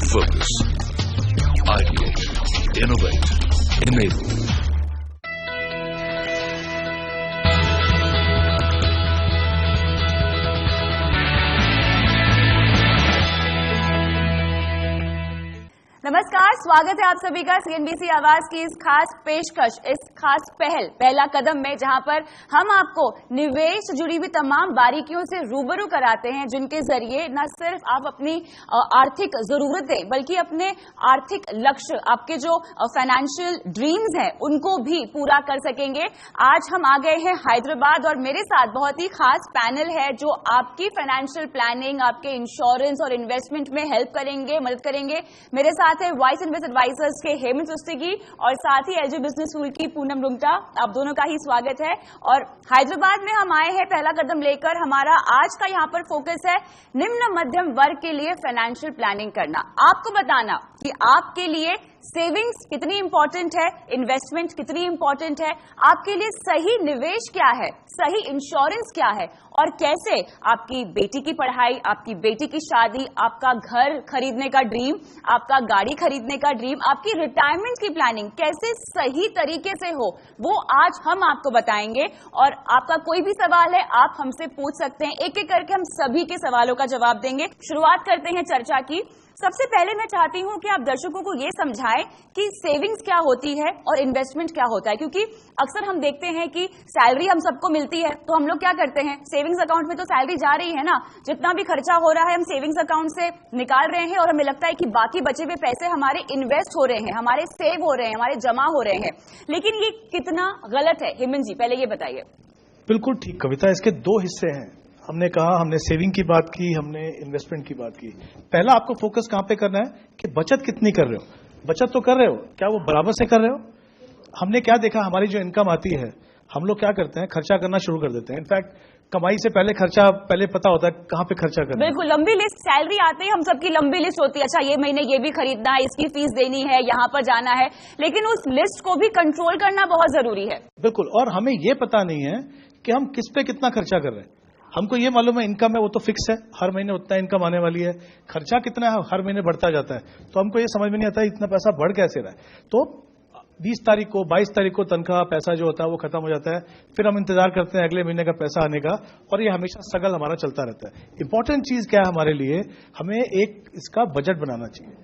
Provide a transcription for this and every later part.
Focus. Ideate. Innovate. Enable. नमस्कार, स्वागत है आप सभी का सीएनबीसी आवाज की इस खास पेशकश, इस खास पहला कदम में, जहां पर हम आपको निवेश से जुड़ी हुई तमाम बारीकियों से रूबरू कराते हैं, जिनके जरिए न सिर्फ आप अपनी आर्थिक जरूरतें बल्कि अपने आर्थिक लक्ष्य, आपके जो फाइनेंशियल ड्रीम्स हैं, उनको भी पूरा कर सकेंगे। आज हम आ गए हैं हैदराबाद और मेरे साथ बहुत ही खास पैनल है जो आपकी फाइनेंशियल प्लानिंग, आपके इंश्योरेंस और इन्वेस्टमेंट में हेल्प करेंगे, मदद करेंगे। मेरे साथ है वाइस इन्वेस्ट एडवाइजर्स के हेमंत रुस्तगी और साथ ही एलजी बिजनेस स्कूल की पूनम रुंगटा। आप दोनों का ही स्वागत है। और हैदराबाद में हम आए हैं पहला कदम लेकर। हमारा आज का यहां पर फोकस है निम्न मध्यम वर्ग के लिए फाइनेंशियल प्लानिंग करना, आपको बताना कि आपके लिए सेविंग्स कितनी इंपॉर्टेंट है, इन्वेस्टमेंट कितनी इंपॉर्टेंट है, आपके लिए सही निवेश क्या है, सही इंश्योरेंस क्या है, और कैसे आपकी बेटी की पढ़ाई, आपकी बेटी की शादी, आपका घर खरीदने का ड्रीम, आपका गाड़ी खरीदने का ड्रीम, आपकी रिटायरमेंट की प्लानिंग कैसे सही तरीके से हो, वो आज हम आपको बताएंगे। और आपका कोई भी सवाल है आप हमसे पूछ सकते हैं, एक एक करके हम सभी के सवालों का जवाब देंगे। शुरुआत करते हैं चर्चा की। सबसे पहले मैं चाहती हूं कि आप दर्शकों को यह समझाएं कि सेविंग्स क्या होती है और इन्वेस्टमेंट क्या होता है, क्योंकि अक्सर हम देखते हैं कि सैलरी हम सबको मिलती है तो हम लोग क्या करते हैं, सेविंग्स अकाउंट में तो सैलरी जा रही है ना, जितना भी खर्चा हो रहा है हम सेविंग्स अकाउंट से निकाल रहे हैं और हमें लगता है कि बाकी बचे हुए पैसे हमारे इन्वेस्ट हो रहे हैं, हमारे सेव हो रहे हैं, हमारे जमा हो रहे हैं। लेकिन ये कितना गलत है, हेमंत जी पहले ये बताइए। बिल्कुल ठीक कविता, इसके दो हिस्से हैं। हमने कहा, हमने सेविंग की बात की, हमने इन्वेस्टमेंट की बात की। पहला आपको फोकस कहां पे करना है कि बचत कितनी कर रहे हो। बचत तो कर रहे हो, क्या वो बराबर से कर रहे हो? हमने क्या देखा, हमारी जो इनकम आती है हम लोग क्या करते हैं, खर्चा करना शुरू कर देते हैं। इनफैक्ट कमाई से पहले खर्चा पहले पता होता है कहां पे खर्चा करना है। बिल्कुल, लंबी लिस्ट, सैलरी आते ही हम सबकी लंबी लिस्ट होती है, अच्छा ये महीने ये भी खरीदना है, इसकी फीस देनी है, यहां पर जाना है, लेकिन उस लिस्ट को भी कंट्रोल करना बहुत जरूरी है। बिल्कुल, और हमें ये पता नहीं है कि हम किस पे कितना खर्चा कर रहे हैं। हमको ये मालूम है इनकम है वो तो फिक्स है, हर महीने उतना इनकम आने वाली है, खर्चा कितना है हर महीने बढ़ता जाता है, तो हमको ये समझ में नहीं आता इतना पैसा बढ़ कैसे रहा है। तो 20 तारीख को 22 तारीख को तनख्वाह पैसा जो होता है वो खत्म हो जाता है, फिर हम इंतजार करते हैं अगले महीने का पैसा आने का, और ये हमेशा स्ट्रगल हमारा चलता रहता है। इंपॉर्टेंट चीज क्या है हमारे लिए, हमें एक इसका बजट बनाना चाहिए।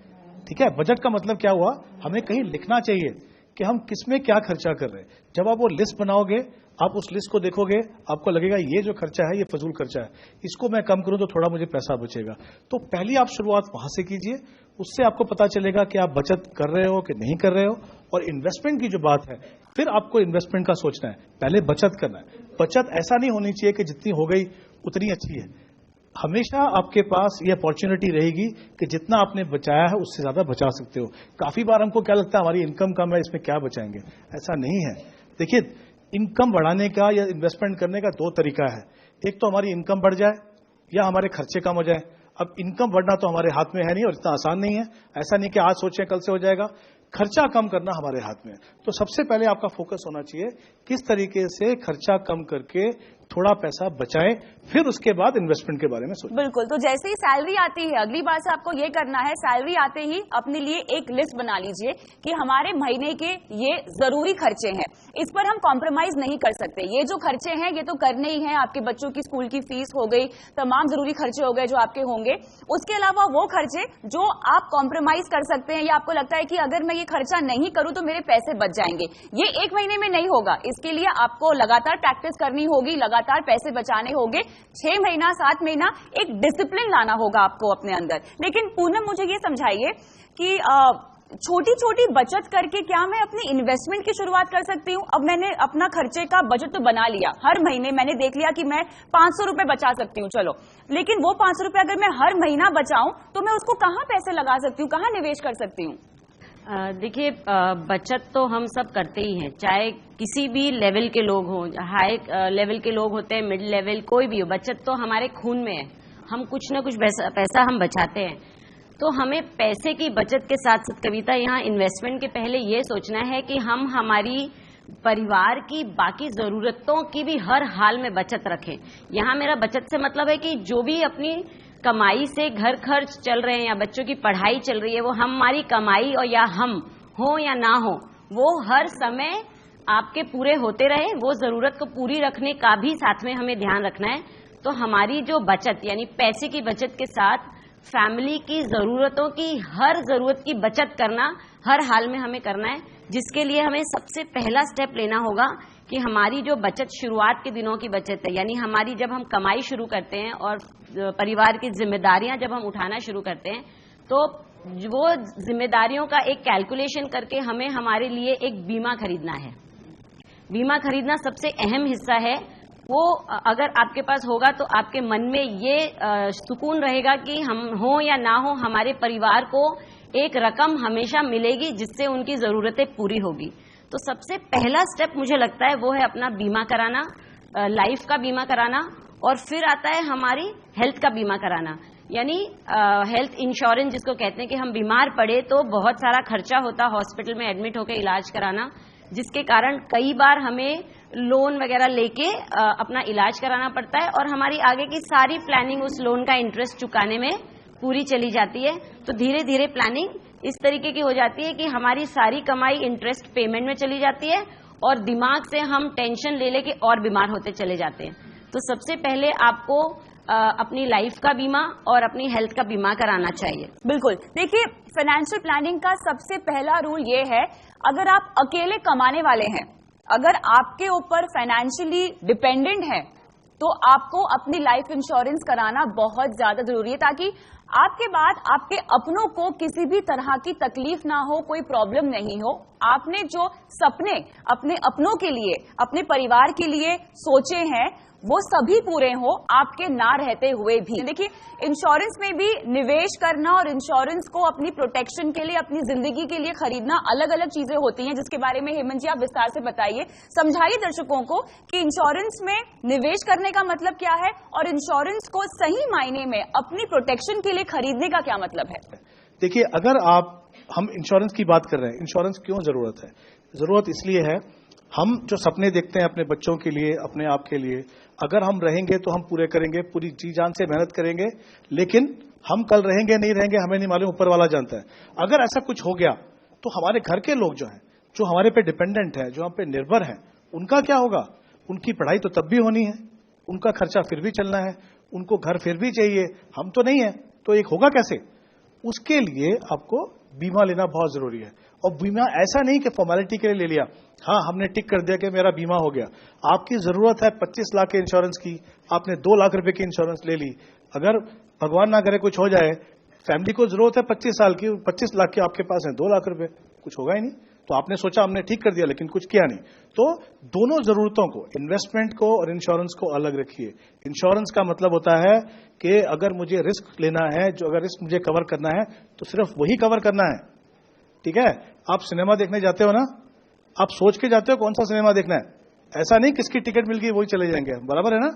ठीक है, बजट का मतलब क्या हुआ, हमें कहीं लिखना चाहिए कि हम किसमें क्या खर्चा कर रहे हैं। जब आप वो लिस्ट बनाओगे, आप उस लिस्ट को देखोगे, आपको लगेगा ये जो खर्चा है ये फजूल खर्चा है, इसको मैं कम करूं तो थोड़ा मुझे पैसा बचेगा। तो पहली आप शुरुआत वहां से कीजिए, उससे आपको पता चलेगा कि आप बचत कर रहे हो कि नहीं कर रहे हो। और इन्वेस्टमेंट की जो बात है, फिर आपको इन्वेस्टमेंट का सोचना है, पहले बचत करना है। बचत ऐसा नहीं होनी चाहिए कि जितनी हो गई उतनी अच्छी है। हमेशा आपके पास ये अपॉर्चुनिटी रहेगी कि जितना आपने बचाया है उससे ज्यादा बचा सकते हो। काफी बार हमको क्या लगता है हमारी इनकम कम है, इसमें क्या बचाएंगे, ऐसा नहीं है। देखिए, इनकम बढ़ाने का या इन्वेस्टमेंट करने का दो तरीका है, एक तो हमारी इनकम बढ़ जाए या हमारे खर्चे कम हो जाए। अब इनकम बढ़ना तो हमारे हाथ में है नहीं और इतना आसान नहीं है, ऐसा नहीं कि आज सोचें कल से हो जाएगा। खर्चा कम करना हमारे हाथ में है, तो सबसे पहले आपका फोकस होना चाहिए किस तरीके से खर्चा कम करके थोड़ा पैसा बचाएं, फिर उसके बाद इन्वेस्टमेंट के बारे में सोचें। बिल्कुल, तो जैसे ही सैलरी आती है, अगली बार से आपको ये करना है, सैलरी आते ही अपने लिए एक लिस्ट बना लीजिए कि हमारे महीने के ये जरूरी खर्चे हैं, इस पर हम कॉम्प्रोमाइज नहीं कर सकते। ये जो खर्चे हैं ये तो करने ही हैं, आपके बच्चों की स्कूल की फीस हो गई, तमाम जरूरी खर्चे हो गए जो आपके होंगे। उसके अलावा वो खर्चे जो आप कॉम्प्रोमाइज कर सकते हैं या आपको लगता है कि अगर मैं ये खर्चा नहीं करूं तो मेरे पैसे बच जाएंगे, ये एक महीने में नहीं होगा। इसके लिए आपको लगातार प्रैक्टिस करनी होगी, लगातार पैसे बचाने होंगे, 6 महीना 7 महीना एक डिसिप्लिन लाना होगा आपको अपने अंदर। लेकिन पूनम मुझे ये समझाइए कि छोटी छोटी बचत करके क्या मैं अपनी इन्वेस्टमेंट की शुरुआत कर सकती हूँ? अब मैंने अपना खर्चे का बजट तो बना लिया, हर महीने मैंने देख लिया कि मैं 500 रुपए बचा सकती हूँ, चलो, लेकिन वो 500 रुपए अगर मैं हर महीना बचाऊं तो मैं उसको कहां पैसे लगा सकती हूँ, कहां निवेश कर सकती हूँ? देखिए, बचत तो हम सब करते ही हैं, चाहे किसी भी लेवल के लोग हों, हाई लेवल के लोग होते हैं, मिड लेवल, कोई भी हो, बचत तो हमारे खून में है। हम कुछ ना कुछ पैसा हम बचाते हैं। तो हमें पैसे की बचत के साथ साथ कविता, यहाँ इन्वेस्टमेंट के पहले ये सोचना है कि हम हमारी परिवार की बाकी जरूरतों की भी हर हाल में बचत रखें। यहाँ मेरा बचत से मतलब है कि जो भी अपनी कमाई से घर खर्च चल रहे हैं या बच्चों की पढ़ाई चल रही है, वो हमारी कमाई और या हम हो या ना हो, वो हर समय आपके पूरे होते रहे, वो जरूरत को पूरी रखने का भी साथ में हमें ध्यान रखना है। तो हमारी जो बचत यानी पैसे की बचत के साथ फैमिली की जरूरतों की हर जरूरत की बचत करना हर हाल में हमें करना है, जिसके लिए हमें सबसे पहला स्टेप लेना होगा कि हमारी जो बचत शुरुआत के दिनों की बचत है, यानी हमारी जब हम कमाई शुरू करते हैं और परिवार की जिम्मेदारियां जब हम उठाना शुरू करते हैं, तो वो जिम्मेदारियों का एक कैलकुलेशन करके हमें हमारे लिए एक बीमा खरीदना है। बीमा खरीदना सबसे अहम हिस्सा है। वो अगर आपके पास होगा तो आपके मन में ये सुकून रहेगा कि हम हो या ना हो, हमारे परिवार को एक रकम हमेशा मिलेगी जिससे उनकी जरूरतें पूरी होगी। तो सबसे पहला स्टेप मुझे लगता है वो है अपना बीमा कराना, लाइफ का बीमा कराना, और फिर आता है हमारी हेल्थ का बीमा कराना, यानी हेल्थ इंश्योरेंस जिसको कहते हैं कि हम बीमार पड़े तो बहुत सारा खर्चा होता है हॉस्पिटल में एडमिट होकर इलाज कराना, जिसके कारण कई बार हमें लोन वगैरह लेके अपना इलाज कराना पड़ता है और हमारी आगे की सारी प्लानिंग उस लोन का इंटरेस्ट चुकाने में पूरी चली जाती है। तो धीरे धीरे प्लानिंग इस तरीके की हो जाती है कि हमारी सारी कमाई इंटरेस्ट पेमेंट में चली जाती है और दिमाग से हम टेंशन ले लेके और बीमार होते चले जाते हैं। तो सबसे पहले आपको अपनी लाइफ का बीमा और अपनी हेल्थ का बीमा कराना चाहिए। बिल्कुल, देखिए फाइनेंशियल प्लानिंग का सबसे पहला रूल ये है, अगर आप अकेले कमाने वाले हैं, अगर आपके ऊपर फाइनेंशियली डिपेंडेंट है, तो आपको अपनी लाइफ इंश्योरेंस कराना बहुत ज्यादा जरूरी है, ताकि आपके बाद आपके अपनों को किसी भी तरह की तकलीफ ना हो, कोई प्रॉब्लम नहीं हो। आपने जो सपने अपने अपनों के लिए, अपने परिवार के लिए सोचे हैं, वो सभी पूरे हो आपके ना रहते हुए भी। देखिए, इंश्योरेंस में भी निवेश करना और इंश्योरेंस को अपनी प्रोटेक्शन के लिए, अपनी जिंदगी के लिए खरीदना अलग अलग चीजें होती हैं, जिसके बारे में हेमंत जी आप विस्तार से बताइए, समझाइए दर्शकों को कि इंश्योरेंस में निवेश करने का मतलब क्या है और इंश्योरेंस को सही मायने में अपनी प्रोटेक्शन के लिए खरीदने का क्या मतलब है। देखिए, अगर हम इंश्योरेंस की बात कर रहे हैं, इंश्योरेंस क्यों जरूरत है? जरूरत इसलिए है, हम जो सपने देखते हैं अपने बच्चों के लिए, अपने आप के लिए, अगर हम रहेंगे तो हम पूरे करेंगे, पूरी जी जान से मेहनत करेंगे, लेकिन हम कल रहेंगे नहीं रहेंगे हमें नहीं मालूम, ऊपर वाला जानता है। अगर ऐसा कुछ हो गया तो हमारे घर के लोग जो हैं, जो हमारे पे डिपेंडेंट है, जो हम पे निर्भर हैं, उनका क्या होगा? उनकी पढ़ाई तो तब भी होनी है, उनका खर्चा फिर भी चलना है, उनको घर फिर भी चाहिए, हम तो नहीं है, तो एक होगा कैसे? उसके लिए आपको बीमा लेना बहुत जरूरी है। और बीमा ऐसा नहीं कि फॉर्मेलिटी के लिए ले लिया, हाँ हमने टिक कर दिया कि मेरा बीमा हो गया। आपकी जरूरत है 25 लाख के इंश्योरेंस की, आपने 2 लाख रुपए की इंश्योरेंस ले ली। अगर भगवान ना करे कुछ हो जाए, फैमिली को जरूरत है 25 साल की, 25 लाख की आपके पास है 2 लाख रुपए, कुछ होगा ही नहीं। तो आपने सोचा हमने ठीक कर दिया, लेकिन कुछ किया नहीं। तो दोनों जरूरतों को, इन्वेस्टमेंट को और इंश्योरेंस को अलग रखिए। इंश्योरेंस का मतलब होता है कि अगर मुझे रिस्क लेना है, जो अगर रिस्क मुझे कवर करना है तो सिर्फ वही कवर करना है, ठीक है? आप सिनेमा देखने जाते हो ना, आप सोच के जाते हो कौन सा सिनेमा देखना है, ऐसा नहीं किसकी टिकट मिल गई वही चले जाएंगे, बराबर है ना?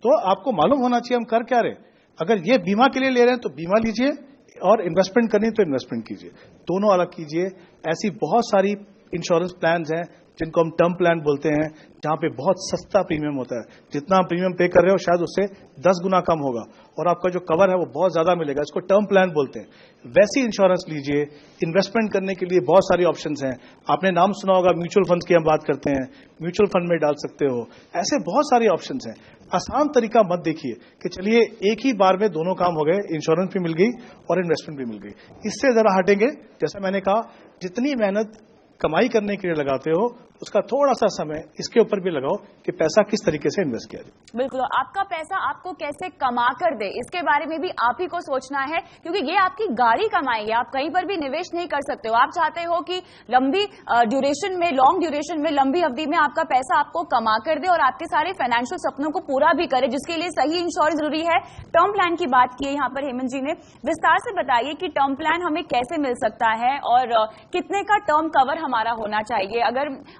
तो आपको मालूम होना चाहिए हम कर क्या रहे। अगर ये बीमा के लिए ले रहे हैं तो बीमा लीजिए, और इन्वेस्टमेंट करनी तो इन्वेस्टमेंट कीजिए, दोनों अलग कीजिए। ऐसी बहुत सारी इंश्योरेंस प्लान्स हैं जिनको हम टर्म प्लान बोलते हैं, जहां पे बहुत सस्ता प्रीमियम होता है, जितना आप प्रीमियम पे कर रहे हो शायद उससे 10 गुना कम होगा और आपका जो कवर है वो बहुत ज्यादा मिलेगा, इसको टर्म प्लान बोलते हैं। वैसी इंश्योरेंस लीजिए। इन्वेस्टमेंट करने के लिए बहुत सारी ऑप्शंस हैं, आपने नाम सुना होगा, म्यूचुअल फंड्स की हम बात करते हैं, म्यूचुअल फंड में डाल सकते हो, ऐसे बहुत सारी ऑप्शंस हैं। आसान तरीका मत देखिए कि चलिए एक ही बार में दोनों काम हो गए, इंश्योरेंस भी मिल गई और इन्वेस्टमेंट भी मिल गई। इससे जरा हटेंगे, जैसा मैंने कहा, जितनी मेहनत कमाई करने के लिए लगाते हो उसका थोड़ा सा समय इसके ऊपर भी लगाओ कि पैसा किस तरीके से इन्वेस्ट किया जाए। बिल्कुल, आपका पैसा आपको कैसे कमा कर दे, इसके बारे में भी आप ही को सोचना है, क्योंकि ये आपकी गाड़ी कमाई है, आप कहीं पर भी निवेश नहीं कर सकते हो। आप चाहते हो कि लंबी ड्यूरेशन में, लॉन्ग ड्यूरेशन में, लंबी अवधि में आपका पैसा आपको कमा कर दे और आपके सारे फाइनेंशियल सपनों को पूरा भी करे, जिसके लिए सही इंश्योरेंस जरूरी है। टर्म प्लान की बात की है यहाँ पर हेमंत जी ने, विस्तार से बताइए कि टर्म प्लान हमें कैसे मिल सकता है और कितने का टर्म कवर हमारा होना चाहिए।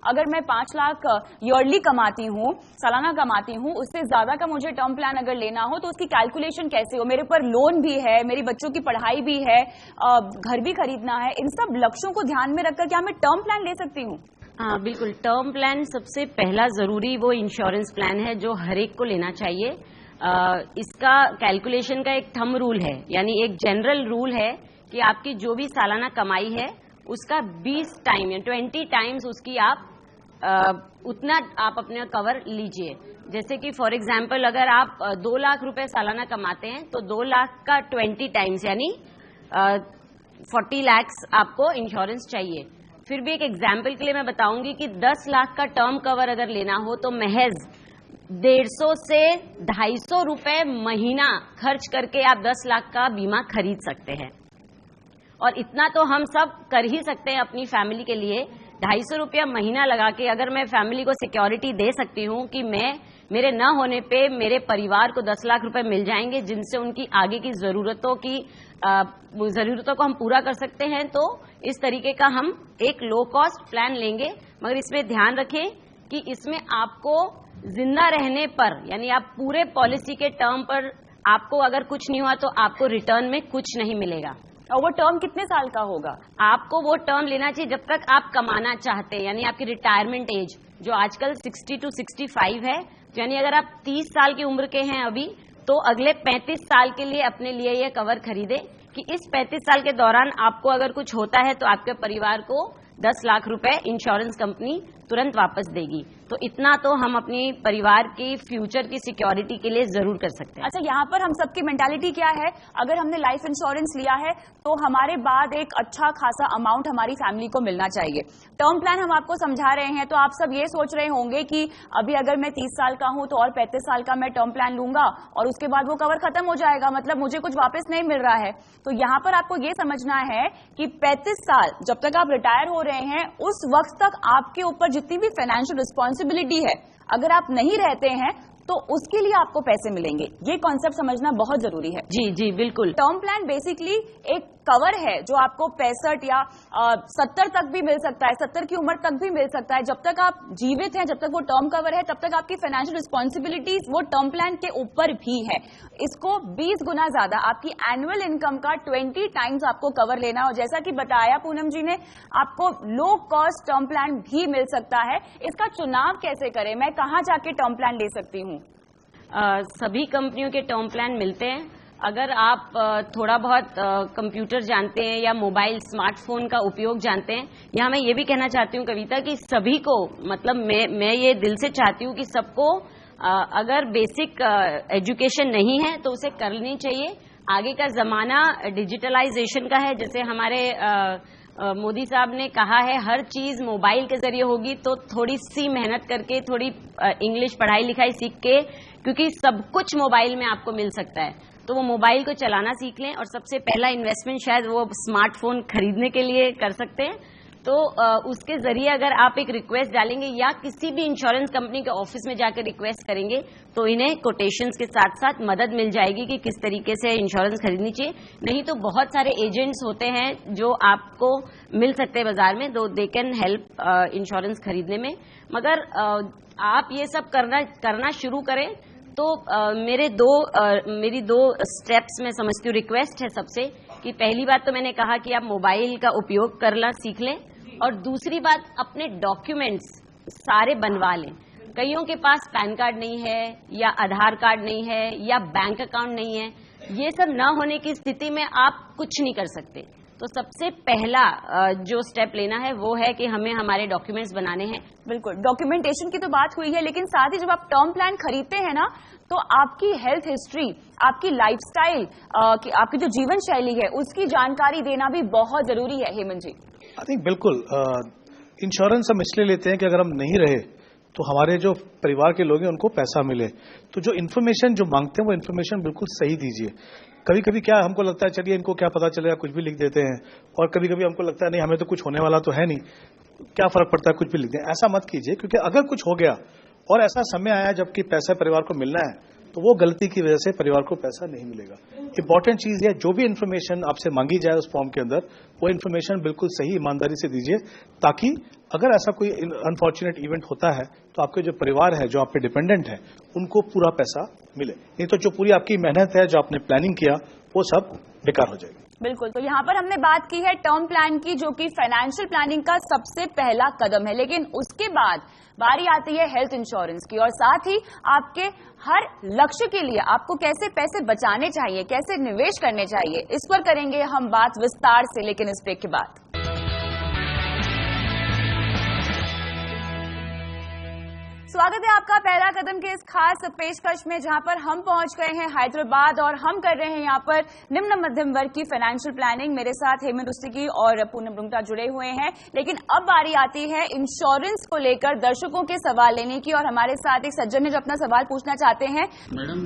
अगर मैं 5 लाख ईयरली कमाती हूँ, सालाना कमाती हूँ, उससे ज्यादा का मुझे टर्म प्लान अगर लेना हो तो उसकी कैलकुलेशन कैसे हो? मेरे ऊपर लोन भी है, मेरी बच्चों की पढ़ाई भी है, घर भी खरीदना है, इन सब लक्ष्यों को ध्यान में रखकर क्या मैं टर्म प्लान ले सकती हूँ? हाँ बिल्कुल, टर्म प्लान सबसे पहला जरूरी वो इंश्योरेंस प्लान है जो हर एक को लेना चाहिए। इसका कैलकुलेशन का एक थंब रूल है, यानी एक जनरल रूल है कि आपकी जो भी सालाना कमाई है उसका 20 टाइम या 20 टाइम्स उसकी आप उतना आप अपने कवर लीजिए। जैसे कि फॉर एग्जांपल अगर आप 2 लाख रुपए सालाना कमाते हैं तो 2 लाख का 20 टाइम्स यानी 40 लाख्स आपको इंश्योरेंस चाहिए। फिर भी एक एग्जाम्पल के लिए मैं बताऊंगी कि 10 लाख का टर्म कवर अगर लेना हो तो महज 150 से 250 रुपए महीना खर्च करके आप 10 लाख का बीमा खरीद सकते हैं। और इतना तो हम सब कर ही सकते हैं अपनी फैमिली के लिए। 250 रुपया महीना लगा के अगर मैं फैमिली को सिक्योरिटी दे सकती हूँ कि मेरे न होने पे मेरे परिवार को 10 लाख रुपए मिल जाएंगे जिनसे उनकी आगे की जरूरतों को हम पूरा कर सकते हैं, तो इस तरीके का हम एक लो कॉस्ट प्लान लेंगे। मगर इसमें ध्यान रखें कि इसमें आपको जिंदा रहने पर यानी आप पूरे पॉलिसी के टर्म पर आपको अगर कुछ नहीं हुआ तो आपको रिटर्न में कुछ नहीं मिलेगा। और वो टर्म कितने साल का होगा? आपको वो टर्म लेना चाहिए जब तक आप कमाना चाहते हैं, यानी आपकी रिटायरमेंट एज जो आजकल 60 to 65 है। यानी अगर आप 30 साल की उम्र के हैं अभी तो अगले 35 साल के लिए अपने लिए यह कवर खरीदे कि इस 35 साल के दौरान आपको अगर कुछ होता है तो आपके परिवार को 10 लाख रुपए इंश्योरेंस कंपनी तुरंत वापस देगी। तो इतना तो हम अपनी परिवार की फ्यूचर की सिक्योरिटी के लिए जरूर कर सकते हैं। अच्छा, यहाँ पर हम सबकी मेंटालिटी क्या है, अगर हमने लाइफ इंश्योरेंस लिया है तो हमारे बाद एक अच्छा खासा अमाउंट हमारी फैमिली को मिलना चाहिए। टर्म प्लान हम आपको समझा रहे हैं तो आप सब ये सोच रहे होंगे कि अभी अगर मैं 30 साल का हूं तो और 35 साल का मैं टर्म प्लान लूंगा और उसके बाद वो कवर खत्म हो जाएगा, मतलब मुझे कुछ वापस नहीं मिल रहा है। तो यहाँ पर आपको ये समझना है कि 35 साल जब तक आप रिटायर हो रहे हैं उस वक्त तक आपके ऊपर जितनी भी फाइनेंशियल रिस्पॉन्सिबिलिटी है, अगर आप नहीं रहते हैं तो उसके लिए आपको पैसे मिलेंगे। ये कॉन्सेप्ट समझना बहुत जरूरी है। जी जी बिल्कुल। टर्म प्लान बेसिकली एक कवर है जो आपको 65 या 70 तक भी मिल सकता है, 70 की उम्र तक भी मिल सकता है। जब तक आप जीवित हैं, जब तक वो टर्म कवर है, तब तक आपकी फाइनेंशियल रिस्पॉन्सिबिलिटीज वो टर्म प्लान के ऊपर भी है। इसको 20 गुना ज्यादा आपकी एनुअल इनकम का 20 टाइम्स आपको कवर लेना। और जैसा कि बताया पूनम जी ने, आपको लो कॉस्ट टर्म प्लान भी मिल सकता है। इसका चुनाव कैसे करें, मैं कहां जाके टर्म प्लान ले सकती हूँ? सभी कंपनियों के टर्म प्लान मिलते हैं। अगर आप थोड़ा बहुत कंप्यूटर जानते हैं या मोबाइल स्मार्टफोन का उपयोग जानते हैं, यहाँ मैं ये भी कहना चाहती हूँ कविता कि सभी को, मतलब मैं ये दिल से चाहती हूँ कि सबको अगर बेसिक एजुकेशन नहीं है तो उसे करनी चाहिए। आगे का जमाना डिजिटलाइजेशन का है, जैसे हमारे मोदी साहब ने कहा है हर चीज मोबाइल के जरिए होगी, तो थोड़ी सी मेहनत करके थोड़ी इंग्लिश पढ़ाई लिखाई सीख के, क्योंकि सब कुछ मोबाइल में आपको मिल सकता है, तो वो मोबाइल को चलाना सीख लें। और सबसे पहला इन्वेस्टमेंट शायद वो स्मार्टफोन खरीदने के लिए कर सकते हैं। तो उसके जरिए अगर आप एक रिक्वेस्ट डालेंगे या किसी भी इंश्योरेंस कंपनी के ऑफिस में जाकर रिक्वेस्ट करेंगे तो इन्हें कोटेशंस के साथ साथ मदद मिल जाएगी कि किस तरीके से इंश्योरेंस खरीदनी चाहिए। नहीं तो बहुत सारे एजेंट्स होते हैं जो आपको मिल सकते हैं बाजार में, दो दे कैन हेल्प इंश्योरेंस खरीदने में। मगर आप ये सब करना शुरू करें तो मेरी दो स्टेप्स में समझती हूँ। रिक्वेस्ट है सबसे कि पहली बात तो मैंने कहा कि आप मोबाइल का उपयोग करना सीख लें, और दूसरी बात अपने डॉक्यूमेंट्स सारे बनवा लें। कईयों के पास पैन कार्ड नहीं है या आधार कार्ड नहीं है या बैंक अकाउंट नहीं है, ये सब न होने की स्थिति में आप कुछ नहीं कर सकते। तो सबसे पहला जो स्टेप लेना है वो है कि हमें हमारे डॉक्यूमेंट्स बनाने हैं। बिल्कुल, डॉक्यूमेंटेशन की तो बात हुई है, लेकिन साथ ही जब आप टर्म प्लान खरीदते हैं ना तो आपकी हेल्थ हिस्ट्री, आपकी लाइफस्टाइल, आपकी जो जीवन शैली है उसकी जानकारी देना भी बहुत जरूरी है। हेमंत जी, आई थिंक बिल्कुल इंश्योरेंस हम इसलिए लेते हैं कि अगर हम नहीं रहे तो हमारे जो परिवार के लोग हैं उनको पैसा मिले। तो जो इन्फॉर्मेशन जो मांगते हैं वो इन्फॉर्मेशन बिल्कुल सही दीजिए। कभी कभी क्या हमको लगता है चलिए इनको क्या पता चलेगा, कुछ भी लिख देते हैं, और कभी कभी हमको लगता है नहीं हमें तो कुछ होने वाला तो है नहीं, क्या फर्क पड़ता है कुछ भी लिख दें। ऐसा मत कीजिए, क्योंकि अगर कुछ हो गया और ऐसा समय आया जबकि पैसा परिवार को मिलना है तो वो गलती की वजह से परिवार को पैसा नहीं मिलेगा। इंपॉर्टेंट चीज है जो भी इन्फॉर्मेशन आपसे मांगी जाए उस फॉर्म के अंदर वो इन्फॉर्मेशन बिल्कुल सही ईमानदारी से दीजिए, ताकि अगर ऐसा कोई अनफॉर्चुनेट इवेंट होता है तो आपके जो परिवार है, जो आप पे डिपेंडेंट है, उनको पूरा पैसा मिले। नहीं तो जो पूरी आपकी मेहनत है, जो आपने प्लानिंग किया, वो सब बेकार हो जाएगी। बिल्कुल। तो यहाँ पर हमने बात की है टर्म प्लान की, जो कि फाइनेंशियल प्लानिंग का सबसे पहला कदम है, लेकिन उसके बाद बारी आती है हेल्थ इंश्योरेंस की, और साथ ही आपके हर लक्ष्य के लिए आपको कैसे पैसे बचाने चाहिए, कैसे निवेश करने चाहिए, इस पर करेंगे हम बात विस्तार से, लेकिन इस ब्रेक के बाद। स्वागत है आपका पहला कदम के इस खास पेशकश में, जहां पर हम पहुंच गए हैं हैदराबाद और हम कर रहे हैं यहां पर निम्न मध्यम वर्ग की फाइनेंशियल प्लानिंग। मेरे साथ हेमंत रुस्तगी और पूनम रुंगटा जुड़े हुए हैं, लेकिन अब बारी आती है इंश्योरेंस को लेकर दर्शकों के सवाल लेने की, और हमारे साथ एक सज्जन है जो अपना सवाल पूछना चाहते हैं। मैडम,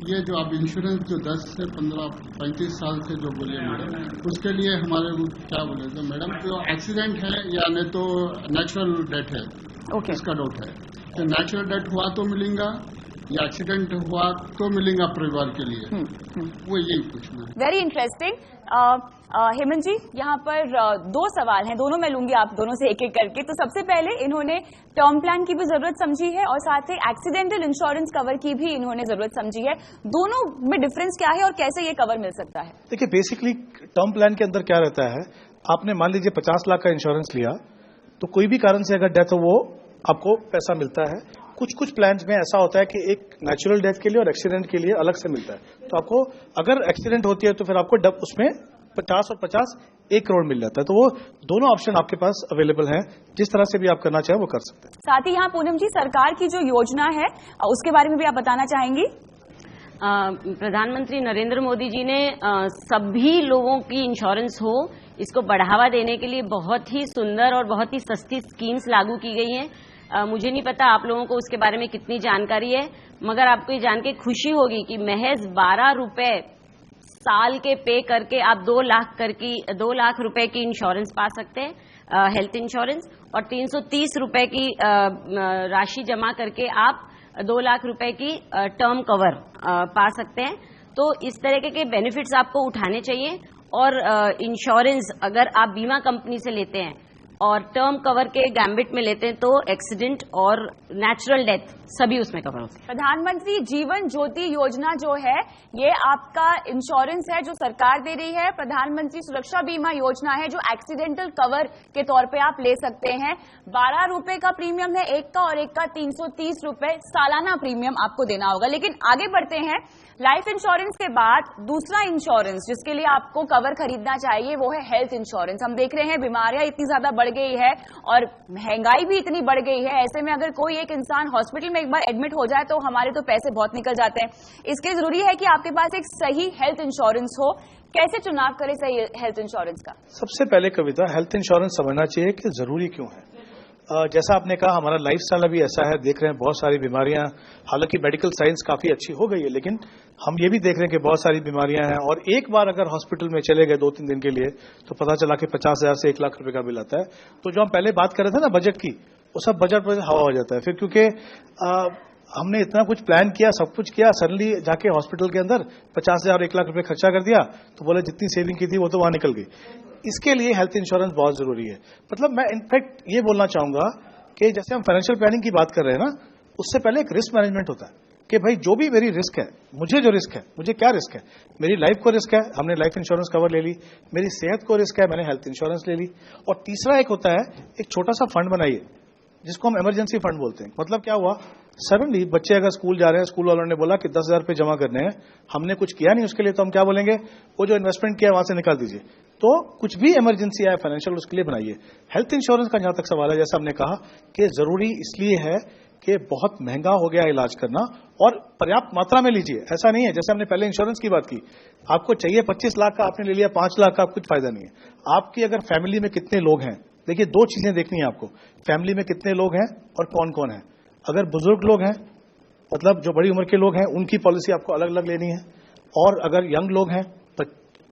ये जो आप इंश्योरेंस जो 10 से 15-35 साल से जो बोले मैडम, उसके लिए हमारे क्या बोले तो मैडम, जो एक्सीडेंट है या नहीं तो नेचुरल डेथ है, इसका डाउट है। तो नेचुरल डेथ हुआ तो मिलेगा या एक्सीडेंट हुआ तो मिलेगा परिवार के लिए, वो यही पूछना है। Very interesting. हेमंत जी, यहाँ पर दो सवाल हैं, दोनों मैं लूंगी आप दोनों से एक एक करके। तो सबसे पहले इन्होंने टर्म प्लान की भी जरूरत समझी है और साथ ही एक्सीडेंटल इंश्योरेंस कवर की भी इन्होंने जरूरत समझी है। दोनों में डिफरेंस क्या है और कैसे ये कवर मिल सकता है? देखिए, बेसिकली टर्म प्लान के अंदर क्या रहता है, आपने मान लीजिए 50 लाख का इंश्योरेंस लिया, तो कोई भी कारण से अगर डेथ हो वो आपको पैसा मिलता है। कुछ प्लान्स में ऐसा होता है कि एक नेचुरल डेथ के लिए और एक्सीडेंट के लिए अलग से मिलता है। तो आपको अगर एक्सीडेंट होती है तो फिर आपको उसमें 50 और 50 1 करोड़ मिल जाता है। तो वो दोनों ऑप्शन आपके पास अवेलेबल हैं, जिस तरह से भी आप करना चाहें वो कर सकते हैं। साथ ही यहाँ पूनम जी, सरकार की जो योजना है उसके बारे में भी आप बताना चाहेंगी? प्रधानमंत्री नरेंद्र मोदी जी ने सभी लोगों की इंश्योरेंस हो, इसको बढ़ावा देने के लिए बहुत ही सुंदर और बहुत ही सस्ती स्कीम्स लागू की गई हैं। मुझे नहीं पता आप लोगों को उसके बारे में कितनी जानकारी है, मगर आपको ये जान के खुशी होगी कि महज 12 रुपए साल के पे करके आप 2 लाख रुपए की इंश्योरेंस पा सकते हैं, हेल्थ इंश्योरेंस, और 330 रुपए की राशि जमा करके आप 2 लाख रुपए की टर्म कवर पा सकते हैं। तो इस तरह के बेनिफिट्स आपको उठाने चाहिए। और इंश्योरेंस अगर आप बीमा कंपनी से लेते हैं और टर्म कवर के गैम्बिट में लेते हैं तो एक्सीडेंट और नेचुरल डेथ सभी उसमें कवर होते हैं। प्रधानमंत्री जीवन ज्योति योजना जो है, ये आपका इंश्योरेंस है जो सरकार दे रही है। प्रधानमंत्री सुरक्षा बीमा योजना है जो एक्सीडेंटल कवर के तौर पे आप ले सकते हैं। 12 रुपए का प्रीमियम है एक का, और एक का 330 रुपए सालाना प्रीमियम आपको देना होगा। लेकिन आगे बढ़ते हैं, लाइफ इंश्योरेंस के बाद दूसरा इंश्योरेंस जिसके लिए आपको कवर खरीदना चाहिए वो है हेल्थ इंश्योरेंस। हम देख रहे हैं बीमारियां इतनी ज्यादा बढ़ गई है और महंगाई भी इतनी बढ़ गई है, ऐसे में अगर कोई एक इंसान हॉस्पिटल में एक बार एडमिट हो जाए तो हमारे तो पैसे बहुत निकल जाते हैं। इसके जरूरी है कि आपके पास एक सही हेल्थ इंश्योरेंस हो। कैसे चुनाव करें सही हेल्थ इंश्योरेंस का? सबसे पहले कविता, हेल्थ इंश्योरेंस समझना चाहिए कि जरूरी क्यों है। जैसा आपने कहा, हमारा लाइफस्टाइल अभी ऐसा है, देख रहे हैं बहुत सारी बीमारियां, हालांकि मेडिकल साइंस काफी अच्छी हो गई है, लेकिन हम ये भी देख रहे हैं कि बहुत सारी बीमारियां हैं, और एक बार अगर हॉस्पिटल में चले गए 2-3 दिन के लिए तो पता चला कि 50,000 से 1 लाख रुपए का बिल आता है। तो जो हम पहले बात कर रहे थे ना बजट की, वो सब बजट पर हवा हो जाता है फिर, क्योंकि हमने इतना कुछ प्लान किया, सब कुछ किया, सडनली जाके हॉस्पिटल के अंदर 50,000 1 लाख रुपए खर्चा कर दिया, तो बोले जितनी सेविंग की थी वो तो वहां निकल गई। इसके लिए हेल्थ इंश्योरेंस बहुत जरूरी है। मतलब मैं इनफैक्ट ये बोलना चाहूंगा कि जैसे हम फाइनेंशियल प्लानिंग की बात कर रहे हैं ना, उससे पहले एक रिस्क मैनेजमेंट होता है कि भाई जो भी मेरी रिस्क है, मुझे जो रिस्क है, मुझे क्या रिस्क है, मेरी लाइफ को रिस्क है, हमने लाइफ इंश्योरेंस कवर ले ली, मेरी सेहत को रिस्क है, मैंने हेल्थ इंश्योरेंस ले ली, और तीसरा एक होता है एक छोटा सा फंड बनाइए जिसको हम इमरजेंसी फंड बोलते हैं। मतलब क्या हुआ, सडनली बच्चे अगर स्कूल जा रहे हैं, स्कूल वालों ने बोला कि 10,000 रुपए जमा करने हैं, हमने कुछ किया नहीं उसके लिए, तो हम क्या बोलेंगे, वो जो इन्वेस्टमेंट किया वहां से निकाल दीजिए। तो कुछ भी इमरजेंसी आए फाइनेंशियल, उसके लिए बनाइए। हेल्थ इंश्योरेंस का जहां तक सवाल है, जैसा हमने कहा कि जरूरी इसलिए है कि बहुत महंगा हो गया इलाज करना, और पर्याप्त मात्रा में लीजिए। ऐसा नहीं है जैसे हमने पहले इंश्योरेंस की बात की, आपको चाहिए 25 लाख का, आपने ले लिया 5 लाख का, कुछ फायदा नहीं है। आपकी अगर फैमिली में कितने लोग हैं, देखिए 2 चीजें देखनी है आपको, फैमिली में कितने लोग हैं और कौन कौन है। अगर बुजुर्ग लोग हैं, मतलब जो बड़ी उम्र के लोग हैं, उनकी पॉलिसी आपको अलग अलग लेनी है, और अगर यंग लोग हैं,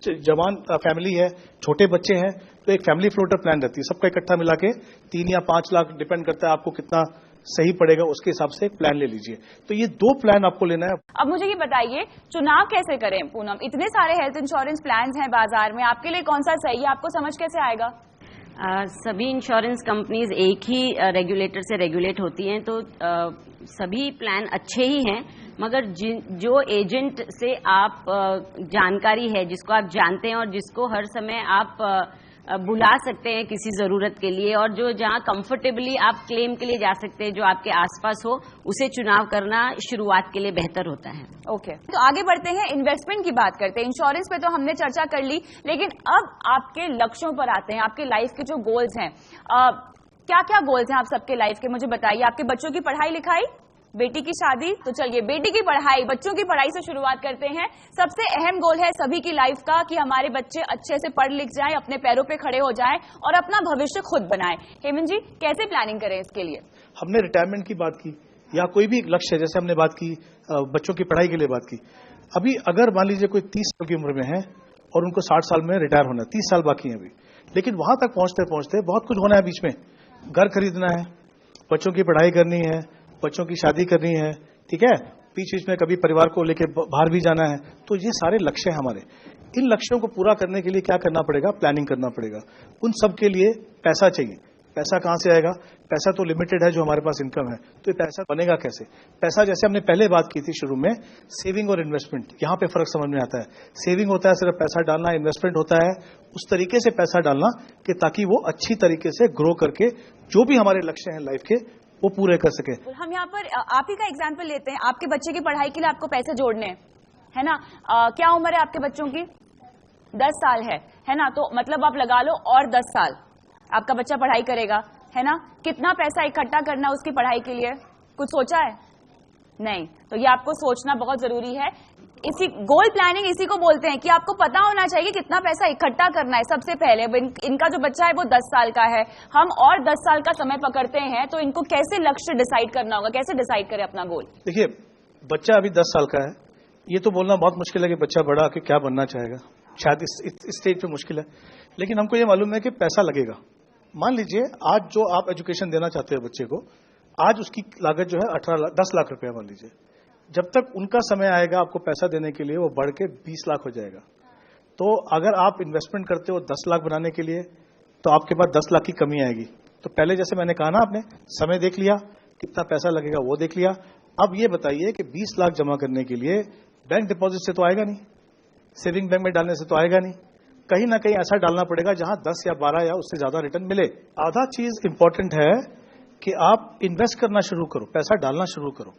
जवान फैमिली है, छोटे बच्चे हैं, तो एक फैमिली फ्लोटर प्लान रहती है, सबका इकट्ठा मिला के 3 या 5 लाख, डिपेंड करता है आपको कितना सही पड़ेगा, उसके हिसाब से एक प्लान ले लीजिए। तो ये 2 प्लान आपको लेना है। अब मुझे ये बताइए, चुनाव कैसे करें पूनम? इतने सारे हेल्थ इंश्योरेंस प्लान हैं बाजार में, आपके लिए कौन सा सही है, आपको समझ कैसे आएगा? सभी इंश्योरेंस कंपनीज एक ही रेगुलेटर से रेगुलेट होती हैं, तो सभी प्लान अच्छे ही हैं, मगर जो एजेंट से आप जानकारी है, जिसको आप जानते हैं और जिसको हर समय आप बुला सकते हैं किसी जरूरत के लिए, और जो जहां कंफर्टेबली आप क्लेम के लिए जा सकते हैं, जो आपके आसपास हो, उसे चुनाव करना शुरुआत के लिए बेहतर होता है। ओके, तो आगे बढ़ते हैं, इन्वेस्टमेंट की बात करते हैं। इंश्योरेंस पे तो हमने चर्चा कर ली, लेकिन अब आपके लक्ष्यों पर आते हैं, आपके लाइफ के जो गोल्स हैं। क्या क्या गोल्स हैं आप सबके लाइफ के, मुझे बताइए। आपके बच्चों की पढ़ाई लिखाई, बेटी की शादी, तो चलिए बेटी की पढ़ाई, बच्चों की पढ़ाई से शुरुआत करते हैं। सबसे अहम गोल है सभी की लाइफ का कि हमारे बच्चे अच्छे से पढ़ लिख जाएं, अपने पैरों पे खड़े हो जाएं और अपना भविष्य खुद बनाएं। हेमंत जी, कैसे प्लानिंग करें इसके लिए? हमने रिटायरमेंट की बात की या कोई भी लक्ष्य, जैसे हमने बात की बच्चों की पढ़ाई के लिए बात की। अभी अगर मान लीजिए कोई 30 साल की उम्र में है और उनको 60 साल में रिटायर होना है, 30 साल बाकी है अभी, लेकिन वहां तक पहुंचते पहुंचते बहुत कुछ होना है। बीच में घर खरीदना है, बच्चों की पढ़ाई करनी है, बच्चों की शादी करनी है, ठीक है, बीच बीच में कभी परिवार को लेकर बाहर भी जाना है। तो ये सारे लक्ष्य हैं हमारे। इन लक्ष्यों को पूरा करने के लिए क्या करना पड़ेगा? प्लानिंग करना पड़ेगा। उन सब के लिए पैसा चाहिए। पैसा कहां से आएगा? पैसा तो लिमिटेड है जो हमारे पास इनकम है, तो ये पैसा बनेगा कैसे? पैसा, जैसे हमने पहले बात की थी शुरू में, सेविंग और इन्वेस्टमेंट, यहां पे फर्क समझ में आता है। सेविंग होता है सिर्फ पैसा डालना, इन्वेस्टमेंट होता है उस तरीके से पैसा डालना कि ताकि वो अच्छी तरीके से ग्रो करके जो भी हमारे लक्ष्य हैं लाइफ के, वो पूरे कर सके। हम यहाँ पर आप ही का एग्जाम्पल लेते हैं। आपके बच्चे की पढ़ाई के लिए आपको पैसे जोड़ने हैं, है ना? क्या उम्र है आपके बच्चों की? 10 साल है ना? तो मतलब आप लगा लो और 10 साल आपका बच्चा पढ़ाई करेगा, है ना? कितना पैसा इकट्ठा करना उसकी पढ़ाई के लिए, कुछ सोचा है? नहीं। तो ये आपको सोचना बहुत जरूरी है। इसी गोल प्लानिंग इसी को बोलते हैं कि आपको पता होना चाहिए कितना पैसा इकट्ठा करना है। सबसे पहले इनका जो बच्चा है वो 10 साल का है, हम और 10 साल का समय पकड़ते हैं, तो इनको कैसे लक्ष्य डिसाइड करना होगा, कैसे डिसाइड करें अपना गोल? देखिए, बच्चा अभी 10 साल का है, ये तो बोलना बहुत मुश्किल है कि बच्चा बड़ा आके क्या बनना चाहेगा, शायद इस स्टेज पे मुश्किल है। लेकिन हमको ये मालूम है कि पैसा लगेगा। मान लीजिए आज जो आप एजुकेशन देना चाहते हो बच्चे को, आज उसकी लागत जो है 10 लाख रुपया मान लीजिए। जब तक उनका समय आएगा आपको पैसा देने के लिए, वो बढ़ के 20 लाख हो जाएगा। तो अगर आप इन्वेस्टमेंट करते हो 10 लाख बनाने के लिए, तो आपके पास 10 लाख की कमी आएगी। तो पहले जैसे मैंने कहा ना, आपने समय देख लिया, कितना पैसा लगेगा वो देख लिया। अब ये बताइए कि 20 लाख जमा करने के लिए बैंक डिपॉजिट से तो आएगा नहीं, सेविंग बैंक में डालने से तो आएगा नहीं, कहीं ना कहीं ऐसा डालना पड़ेगा जहां 10 या 12 या उससे ज्यादा रिटर्न मिले। आधा चीज इंपॉर्टेंट है कि आप इन्वेस्ट करना शुरू करो, पैसा डालना शुरू करो।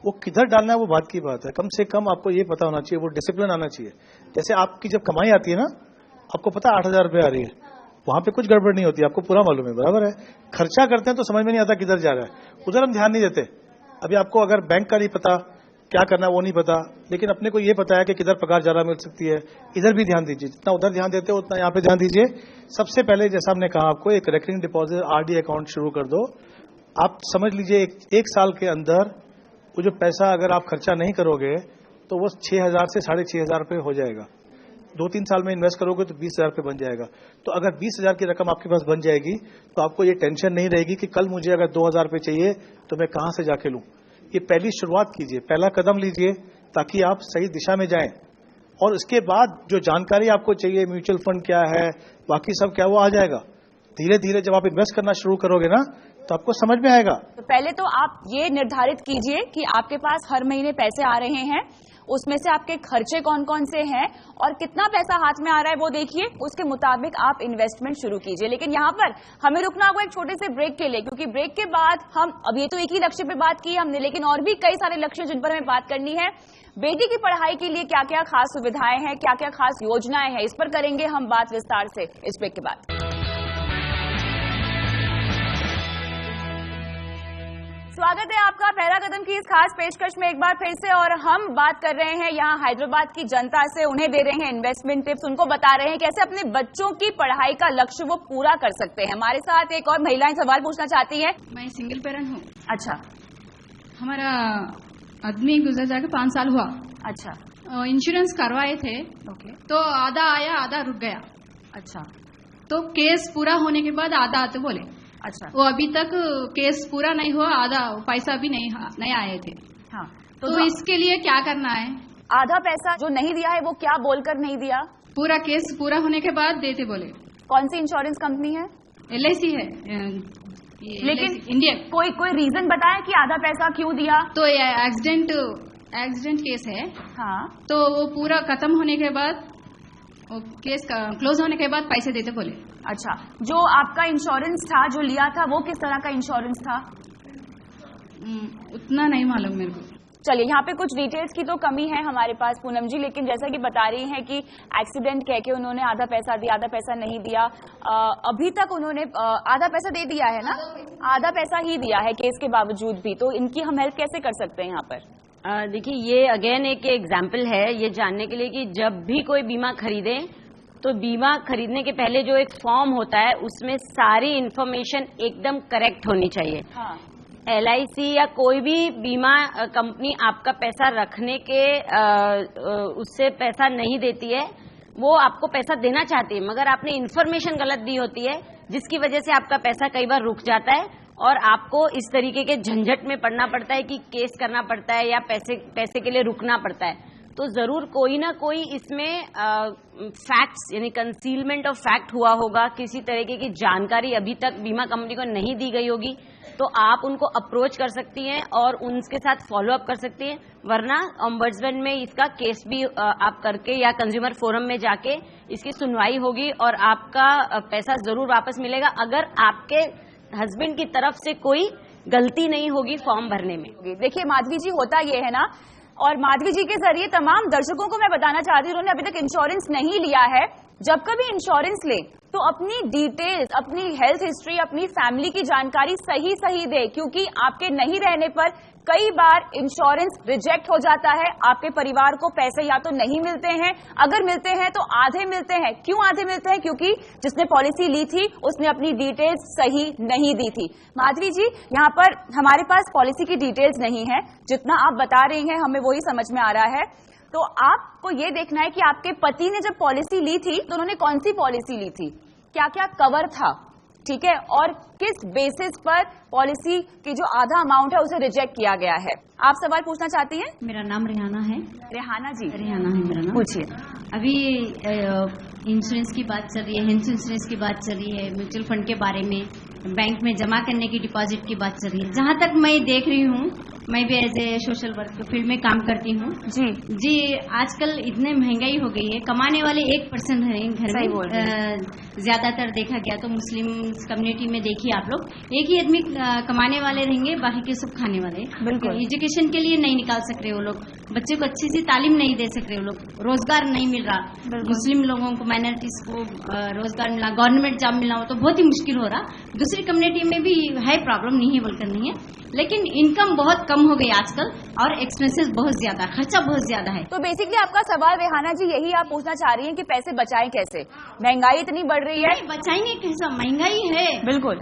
वो किधर डालना है वो बात की बात है, कम से कम आपको ये पता होना चाहिए, वो डिसिप्लिन आना चाहिए। जैसे आपकी जब कमाई आती है ना, आपको पता 8,000 रुपये आ रही है, वहां पे कुछ गड़बड़ नहीं होती, आपको पूरा मालूम है, बराबर है। खर्चा करते हैं तो समझ में नहीं आता किधर जा रहा है, उधर हम ध्यान नहीं देते। अभी आपको अगर बैंक का नहीं पता, क्या करना है वो नहीं पता, लेकिन अपने को ये पता है कि किधर पगार ज्यादा मिल सकती है, इधर भी ध्यान दीजिए। जितना उधर ध्यान देते हो उतना यहाँ पे ध्यान दीजिए। सबसे पहले जैसा हमने कहा, आपको एक रेकरिंग डिपॉजिट RD अकाउंट शुरू कर दो। आप समझ लीजिए एक साल के अंदर वो जो पैसा अगर आप खर्चा नहीं करोगे तो वो 6,000 से 6,500 रुपये हो जाएगा। 2-3 साल में इन्वेस्ट करोगे तो 20,000 रुपये बन जाएगा। तो अगर 20,000 की रकम आपके पास बन जाएगी तो आपको ये टेंशन नहीं रहेगी कि कल मुझे अगर 2,000 रुपये चाहिए तो मैं कहां से जाके लूं। ये पहली शुरुआत कीजिए, पहला कदम लीजिए ताकि आप सही दिशा में जाएं। और इसके बाद जो जानकारी आपको चाहिए, म्यूचुअल फंड क्या है, बाकी सब क्या, वो आ जाएगा। धीरे धीरे जब आप इन्वेस्ट करना शुरू करोगे ना तो आपको समझ में आएगा। तो पहले तो आप ये निर्धारित कीजिए कि आपके पास हर महीने पैसे आ रहे हैं, उसमें से आपके खर्चे कौन कौन से हैं और कितना पैसा हाथ में आ रहा है वो देखिए, उसके मुताबिक आप इन्वेस्टमेंट शुरू कीजिए। लेकिन यहाँ पर हमें रुकना होगा एक छोटे से ब्रेक के लिए, क्योंकि ब्रेक के बाद हम, अब ये तो एक ही लक्ष्य पे बात की हमने, लेकिन और भी कई सारे लक्ष्य जिन पर हमें बात करनी है। बेटी की पढ़ाई के लिए क्या क्या खास सुविधाएं हैं, क्या क्या खास योजनाएं हैं, इस पर करेंगे हम बात विस्तार से इस ब्रेक के बाद। स्वागत है आपका पहला कदम की इस खास पेशकश में एक बार फिर से, और हम बात कर रहे हैं यहाँ हैदराबाद की जनता से। उन्हें दे रहे हैं इन्वेस्टमेंट टिप्स, उनको बता रहे हैं कैसे अपने बच्चों की पढ़ाई का लक्ष्य वो पूरा कर सकते हैं। हमारे साथ एक और महिलाएं सवाल पूछना चाहती हैं। मैं सिंगल पेरेंट हूँ। अच्छा, हमारा आदमी गुजर जाके 5 साल हुआ। अच्छा, इंश्योरेंस करवाए थे, ओके, तो आधा आया आधा रुक गया। अच्छा, तो केस पूरा होने के बाद आधा आते बोले। अच्छा, वो अभी तक केस पूरा नहीं हुआ, आधा पैसा भी नहीं आए थे। हाँ, तो इसके लिए क्या करना है? आधा पैसा जो नहीं दिया है वो क्या बोलकर नहीं दिया? पूरा केस पूरा होने के बाद देते बोले। कौन सी इंश्योरेंस कंपनी है? LIC है लेकिन इंडियन। कोई रीजन बताया कि आधा पैसा क्यों दिया? तो एक्सीडेंट केस है। हाँ, तो वो पूरा खत्म होने के बाद, वो केस क्लोज होने के बाद पैसे देते बोले। अच्छा, जो आपका इंश्योरेंस था जो लिया था वो किस तरह का इंश्योरेंस था? उतना नहीं मालूम मेरे को। चलिए, यहाँ पे कुछ डिटेल्स की तो कमी है हमारे पास पूनम जी, लेकिन जैसा कि बता रही हैं कि एक्सीडेंट कह के उन्होंने आधा पैसा दिया, आधा पैसा नहीं दिया। अभी तक उन्होंने आधा पैसा दे दिया है ना? आधा पैसा ही दिया है केस के बावजूद भी। तो इनकी हम हेल्प कैसे कर सकते हैं यहाँ पर? देखिए, ये अगेन एक एग्जाम्पल है ये जानने के लिए कि जब भी कोई बीमा खरीदे तो बीमा खरीदने के पहले जो एक फॉर्म होता है उसमें सारी इंफॉर्मेशन एकदम करेक्ट होनी चाहिए। हाँ। LIC या कोई भी बीमा कंपनी आपका पैसा रखने के उससे पैसा नहीं देती है, वो आपको पैसा देना चाहती है मगर आपने इंफॉर्मेशन गलत दी होती है, जिसकी वजह से आपका पैसा कई बार रुक जाता है और आपको इस तरीके के झंझट में पड़ना पड़ता है कि केस करना पड़ता है या पैसे के लिए रुकना पड़ता है। तो जरूर कोई ना कोई इसमें फैक्ट्स यानी कंसीलमेंट ऑफ फैक्ट हुआ होगा, किसी तरीके की जानकारी अभी तक बीमा कंपनी को नहीं दी गई होगी, तो आप उनको अप्रोच कर सकती हैं और उनके साथ फॉलो अप कर सकती हैं। वरना ओम्बड्समैन में इसका केस भी आप करके या कंज्यूमर फोरम में जाके इसकी सुनवाई होगी और आपका पैसा जरूर वापस मिलेगा अगर आपके हस्बैंड की तरफ से कोई गलती नहीं होगी फॉर्म भरने में। देखिए माधवी जी, होता ये है ना, और माधवी जी के जरिए तमाम दर्शकों को मैं बताना चाहती हूँ, उन्होंने अभी तक इंश्योरेंस नहीं लिया है। जब कभी इंश्योरेंस ले तो अपनी डिटेल्स, अपनी हेल्थ हिस्ट्री, अपनी फैमिली की जानकारी सही दे, क्योंकि आपके नहीं रहने पर कई बार इंश्योरेंस रिजेक्ट हो जाता है। आपके परिवार को पैसे या तो नहीं मिलते हैं, अगर मिलते हैं तो आधे मिलते हैं। क्यों आधे मिलते हैं? क्योंकि जिसने पॉलिसी ली थी उसने अपनी डिटेल्स सही नहीं दी थी। माधवी जी, यहाँ पर हमारे पास पॉलिसी की डिटेल्स नहीं है, जितना आप बता रही हैं हमें वही समझ में आ रहा है। तो आपको ये देखना है कि आपके पति ने जब पॉलिसी ली थी तो उन्होंने कौन सी पॉलिसी ली थी, क्या क्या कवर था, ठीक है, और किस बेसिस पर पॉलिसी की जो आधा अमाउंट है उसे रिजेक्ट किया गया है। आप सवाल पूछना चाहती हैं? मेरा नाम रेहाना है। रेहाना जी, रेहाना है मेरा नाम। पूछिए। अभी इंश्योरेंस की बात चल रही है, हेल्थ इंश्योरेंस की बात चल रही है, म्यूचुअल फंड के बारे में, बैंक में जमा करने की डिपॉजिट की बात चल रही है। जहाँ तक मैं देख रही हूँ, मैं भी as a social work field में काम करती हूँ जी। आजकल इतने महंगाई हो गई है, कमाने वाले 1% है घर में। ज्यादातर देखा गया तो मुस्लिम कम्युनिटी में देखिए आप लोग, एक ही आदमी कमाने वाले रहेंगे, बाकी के सब खाने वाले। बिल्कुल। एजुकेशन के लिए नहीं निकाल सक रहे वो लोग, बच्चे को अच्छी सी तालीम नहीं दे सक रहे वो लोग, रोजगार नहीं मिल रहा, मुस्लिम लोगों को, माइनॉरिटीज को रोजगार मिला, गवर्नमेंट जॉब मिलना हो तो बहुत ही मुश्किल हो रहा। दूसरी कम्युनिटी में भी है प्रॉब्लम, नहीं है बोलकर नहीं है, लेकिन इनकम बहुत कम हो गई आजकल और एक्सपेंसेस बहुत ज्यादा, खर्चा बहुत ज्यादा है। तो बेसिकली आपका सवाल रेहाना जी यही आप पूछना चाह रही हैं कि पैसे बचाएं कैसे? महंगाई इतनी बढ़ रही है, बचाएंगे कैसा? महंगाई है बिल्कुल,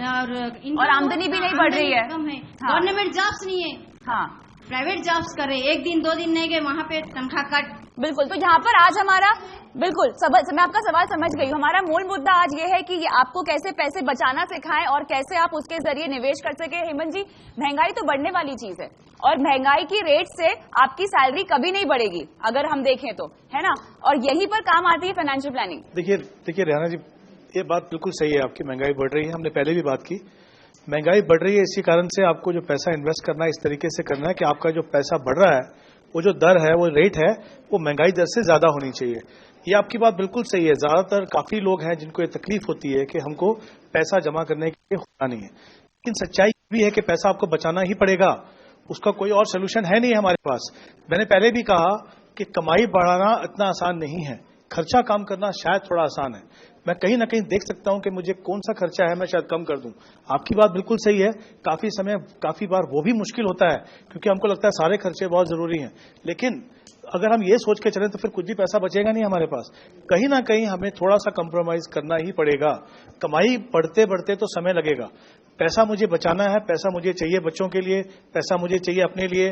और आमदनी भी नहीं बढ़ रही है। गवर्नमेंट जॉब्स नहीं है, हाँ, प्राइवेट जॉब्स कर रहे, एक दिन 2 दिन नहीं गए वहाँ पे तनख्वाह कट। बिल्कुल। तो यहाँ पर आज हमारा बिल्कुल मैं आपका सवाल समझ गई हूँ। हमारा मूल मुद्दा आज ये है कि ये आपको कैसे पैसे बचाना सिखाएं और कैसे आप उसके जरिए निवेश कर सके। हेमंत जी, महंगाई तो बढ़ने वाली चीज है और महंगाई की रेट से आपकी सैलरी कभी नहीं बढ़ेगी अगर हम देखें तो, है ना, और यहीं पर काम आती है फाइनेंशियल प्लानिंग। देखिए रेहाना जी, ये बात बिल्कुल सही है आपकी, महंगाई बढ़ रही है, हमने पहले भी बात की। महंगाई बढ़ रही है, इसी कारण से आपको जो पैसा इन्वेस्ट करना है इस तरीके से करना है कि आपका जो पैसा बढ़ रहा है, वो जो दर है, वो रेट है, वो महंगाई दर से ज्यादा होनी चाहिए। ये आपकी बात बिल्कुल सही है। ज्यादातर काफी लोग हैं जिनको ये तकलीफ होती है कि हमको पैसा जमा करने के लिए होता नहीं है, लेकिन सच्चाई भी है कि पैसा आपको बचाना ही पड़ेगा, उसका कोई और सोल्यूशन है नहीं हमारे पास। मैंने पहले भी कहा कि कमाई बढ़ाना इतना आसान नहीं है, खर्चा कम करना शायद थोड़ा आसान है। मैं कहीं ना कहीं देख सकता हूं कि मुझे कौन सा खर्चा है मैं शायद कम कर दूं। आपकी बात बिल्कुल सही है, काफी बार वो भी मुश्किल होता है क्योंकि हमको लगता है सारे खर्चे बहुत जरूरी हैं, लेकिन अगर हम ये सोच के चलें तो फिर कुछ भी पैसा बचेगा नहीं हमारे पास। कहीं ना कहीं हमें थोड़ा सा कंप्रोमाइज करना ही पड़ेगा। कमाई बढ़ते बढ़ते तो समय लगेगा, पैसा मुझे बचाना है, पैसा मुझे चाहिए बच्चों के लिए, पैसा मुझे चाहिए अपने लिए,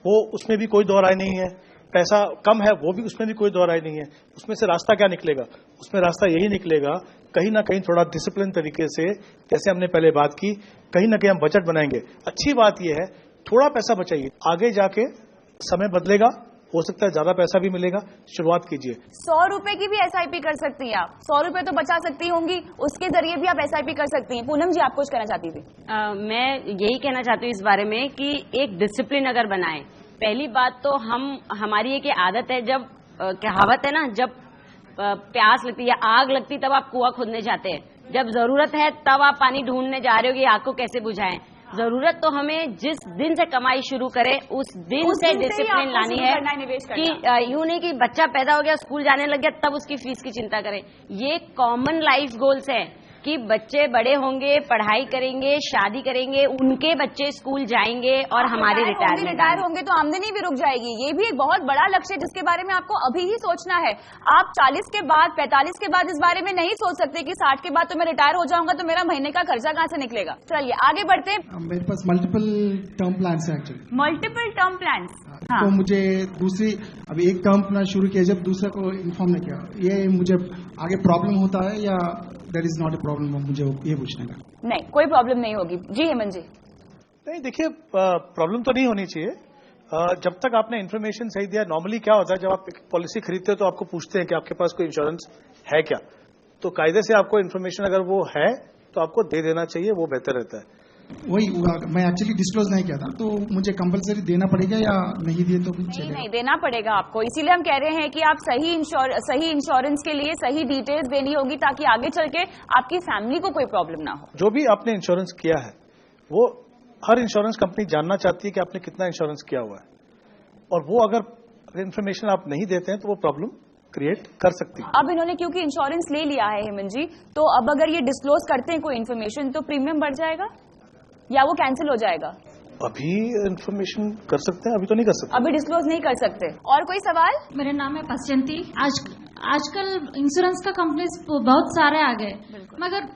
वो उसमें भी कोई दो राय नहीं है। पैसा कम है वो भी, उसमें भी कोई दो राय नहीं है। उसमें से रास्ता क्या निकलेगा? उसमें रास्ता यही निकलेगा कहीं ना कहीं थोड़ा डिसिप्लिन तरीके से, जैसे हमने पहले बात की, कहीं ना कहीं हम बजट बनाएंगे। अच्छी बात यह है थोड़ा पैसा बचाइए, आगे जाके समय बदलेगा हो सकता है ज्यादा पैसा भी मिलेगा, शुरुआत कीजिए। 100 रुपए की भी SIP कर सकती हैं आप, 100 रुपए तो बचा सकती होंगी, उसके जरिए भी आप SIP कर सकती हैं। पूनम जी, आप कुछ कहना चाहती थी? मैं यही कहना चाहती हूँ इस बारे में कि एक डिसिप्लिन अगर बनाए। पहली बात तो हमारी एक आदत है, जब कहावत है ना, जब प्यास लगती है, आग लगती, तब आप कुआं खोदने जाते हैं, जब जरूरत है तब आप पानी ढूंढने जा रहे हो कि आग को कैसे बुझाएं। जरूरत तो हमें जिस दिन से कमाई शुरू करें उस दिन से डिसिप्लिन लानी है कि यूं नहीं कि बच्चा पैदा हो गया, स्कूल जाने लग गया, तब उसकी फीस की चिंता करें। ये कॉमन लाइफ गोल्स है कि बच्चे बड़े होंगे, पढ़ाई करेंगे, शादी करेंगे, उनके बच्चे स्कूल जाएंगे और हमारे रिटायर होंगे तो आमदनी भी रुक जाएगी। ये भी एक बहुत बड़ा लक्ष्य है जिसके बारे में आपको अभी ही सोचना है। आप 40 के बाद, 45 के बाद इस बारे में नहीं सोच सकते कि 60 के बाद तो मैं रिटायर हो जाऊंगा तो मेरा महीने का खर्चा कहां से निकलेगा। चलिए आगे बढ़ते हैं। मेरे पास मल्टीपल टर्म प्लान है एक्चुअली। Multiple term plan? तो मुझे अभी एक टर्म प्लान शुरू किया, जब दूसरे को इन्फॉर्म नहीं किया, ये मुझे आगे प्रॉब्लम होता है या there is not a problem? मुझे ये पूछने का। नहीं, कोई प्रॉब्लम नहीं होगी। जी हेमंत जी। नहीं, देखिए प्रॉब्लम तो नहीं होनी चाहिए जब तक आपने इन्फॉर्मेशन सही दिया। नॉर्मली क्या होता है, जब आप पॉलिसी खरीदते हो तो आपको पूछते हैं कि आपके पास कोई इंश्योरेंस है क्या, तो कायदे से आपको इन्फॉर्मेशन अगर वो है तो आपको दे देना चाहिए, वो बेहतर रहता है। वही मैं एक्चुअली डिस्क्लोज नहीं किया था, तो मुझे कंपलसरी देना पड़ेगा या नहीं दिए तो भी चलेगा? नहीं, देना पड़ेगा आपको। इसीलिए हम कह रहे हैं कि आप सही इंश्योरेंस के लिए सही डिटेल्स देनी होगी ताकि आगे चल के आपकी फैमिली को कोई प्रॉब्लम ना हो। जो भी आपने इंश्योरेंस किया है वो हर इंश्योरेंस कंपनी जानना चाहती है कि आपने कितना इंश्योरेंस किया हुआ है, और वो अगर इन्फॉर्मेशन आप नहीं देते हैं तो वो प्रॉब्लम क्रिएट कर सकती है। अब इन्होंने क्योंकि इंश्योरेंस ले लिया है हेमंत जी, तो अब अगर ये डिस्क्लोज करते हैं कोई इन्फॉर्मेशन तो प्रीमियम बढ़ जाएगा या वो कैंसिल हो जाएगा? अभी इन्फॉर्मेशन कर सकते हैं, अभी तो नहीं कर सकते, अभी डिस्क्लोज नहीं कर सकते। और कोई सवाल? मेरा नाम है पश्चंती। आजकल इंश्योरेंस का कंपनीज बहुत सारे आ गए, मगर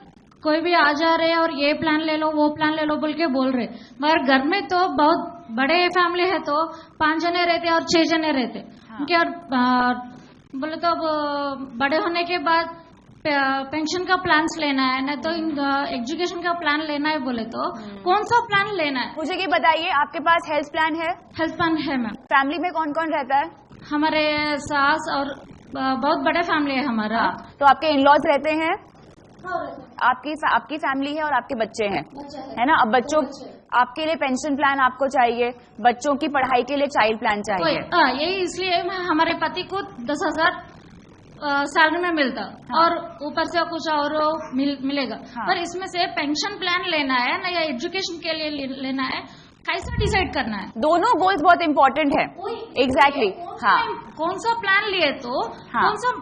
कोई भी आ जा रहे हैं और ये प्लान ले लो, वो प्लान ले लो बोल के बोल रहे, मगर घर में तो बहुत बड़े फैमिली है तो 5 जने रहते और 6 जने रहते। उनके और बोले तो बड़े होने के बाद पेंशन का प्लान्स लेना है, नहीं तो एजुकेशन का प्लान लेना है, बोले तो कौन सा प्लान लेना है? मुझे ये बताइए, आपके पास हेल्थ प्लान है? हेल्थ प्लान है मैम। फैमिली में कौन कौन रहता है? हमारे सास और बहुत बड़ा फैमिली है हमारा। तो आपके इन-लॉज रहते हैं? आपकी फैमिली है और आपके बच्चे हैं, है ना? अब बच्चों, आपके लिए पेंशन प्लान आपको चाहिए, बच्चों की पढ़ाई के लिए चाइल्ड प्लान चाहिए। यही इसलिए हमारे पति को 10,000 सैलरी में मिलता और ऊपर से कुछ और मिलेगा। पर इसमें से पेंशन प्लान लेना है ना या एजुकेशन के लिए लेना है, कैसा डिसाइड करना है? दोनों गोल्स बहुत इंपॉर्टेंट है। एग्जैक्टली। हाँ, कौन सा प्लान लिए तो कौन सा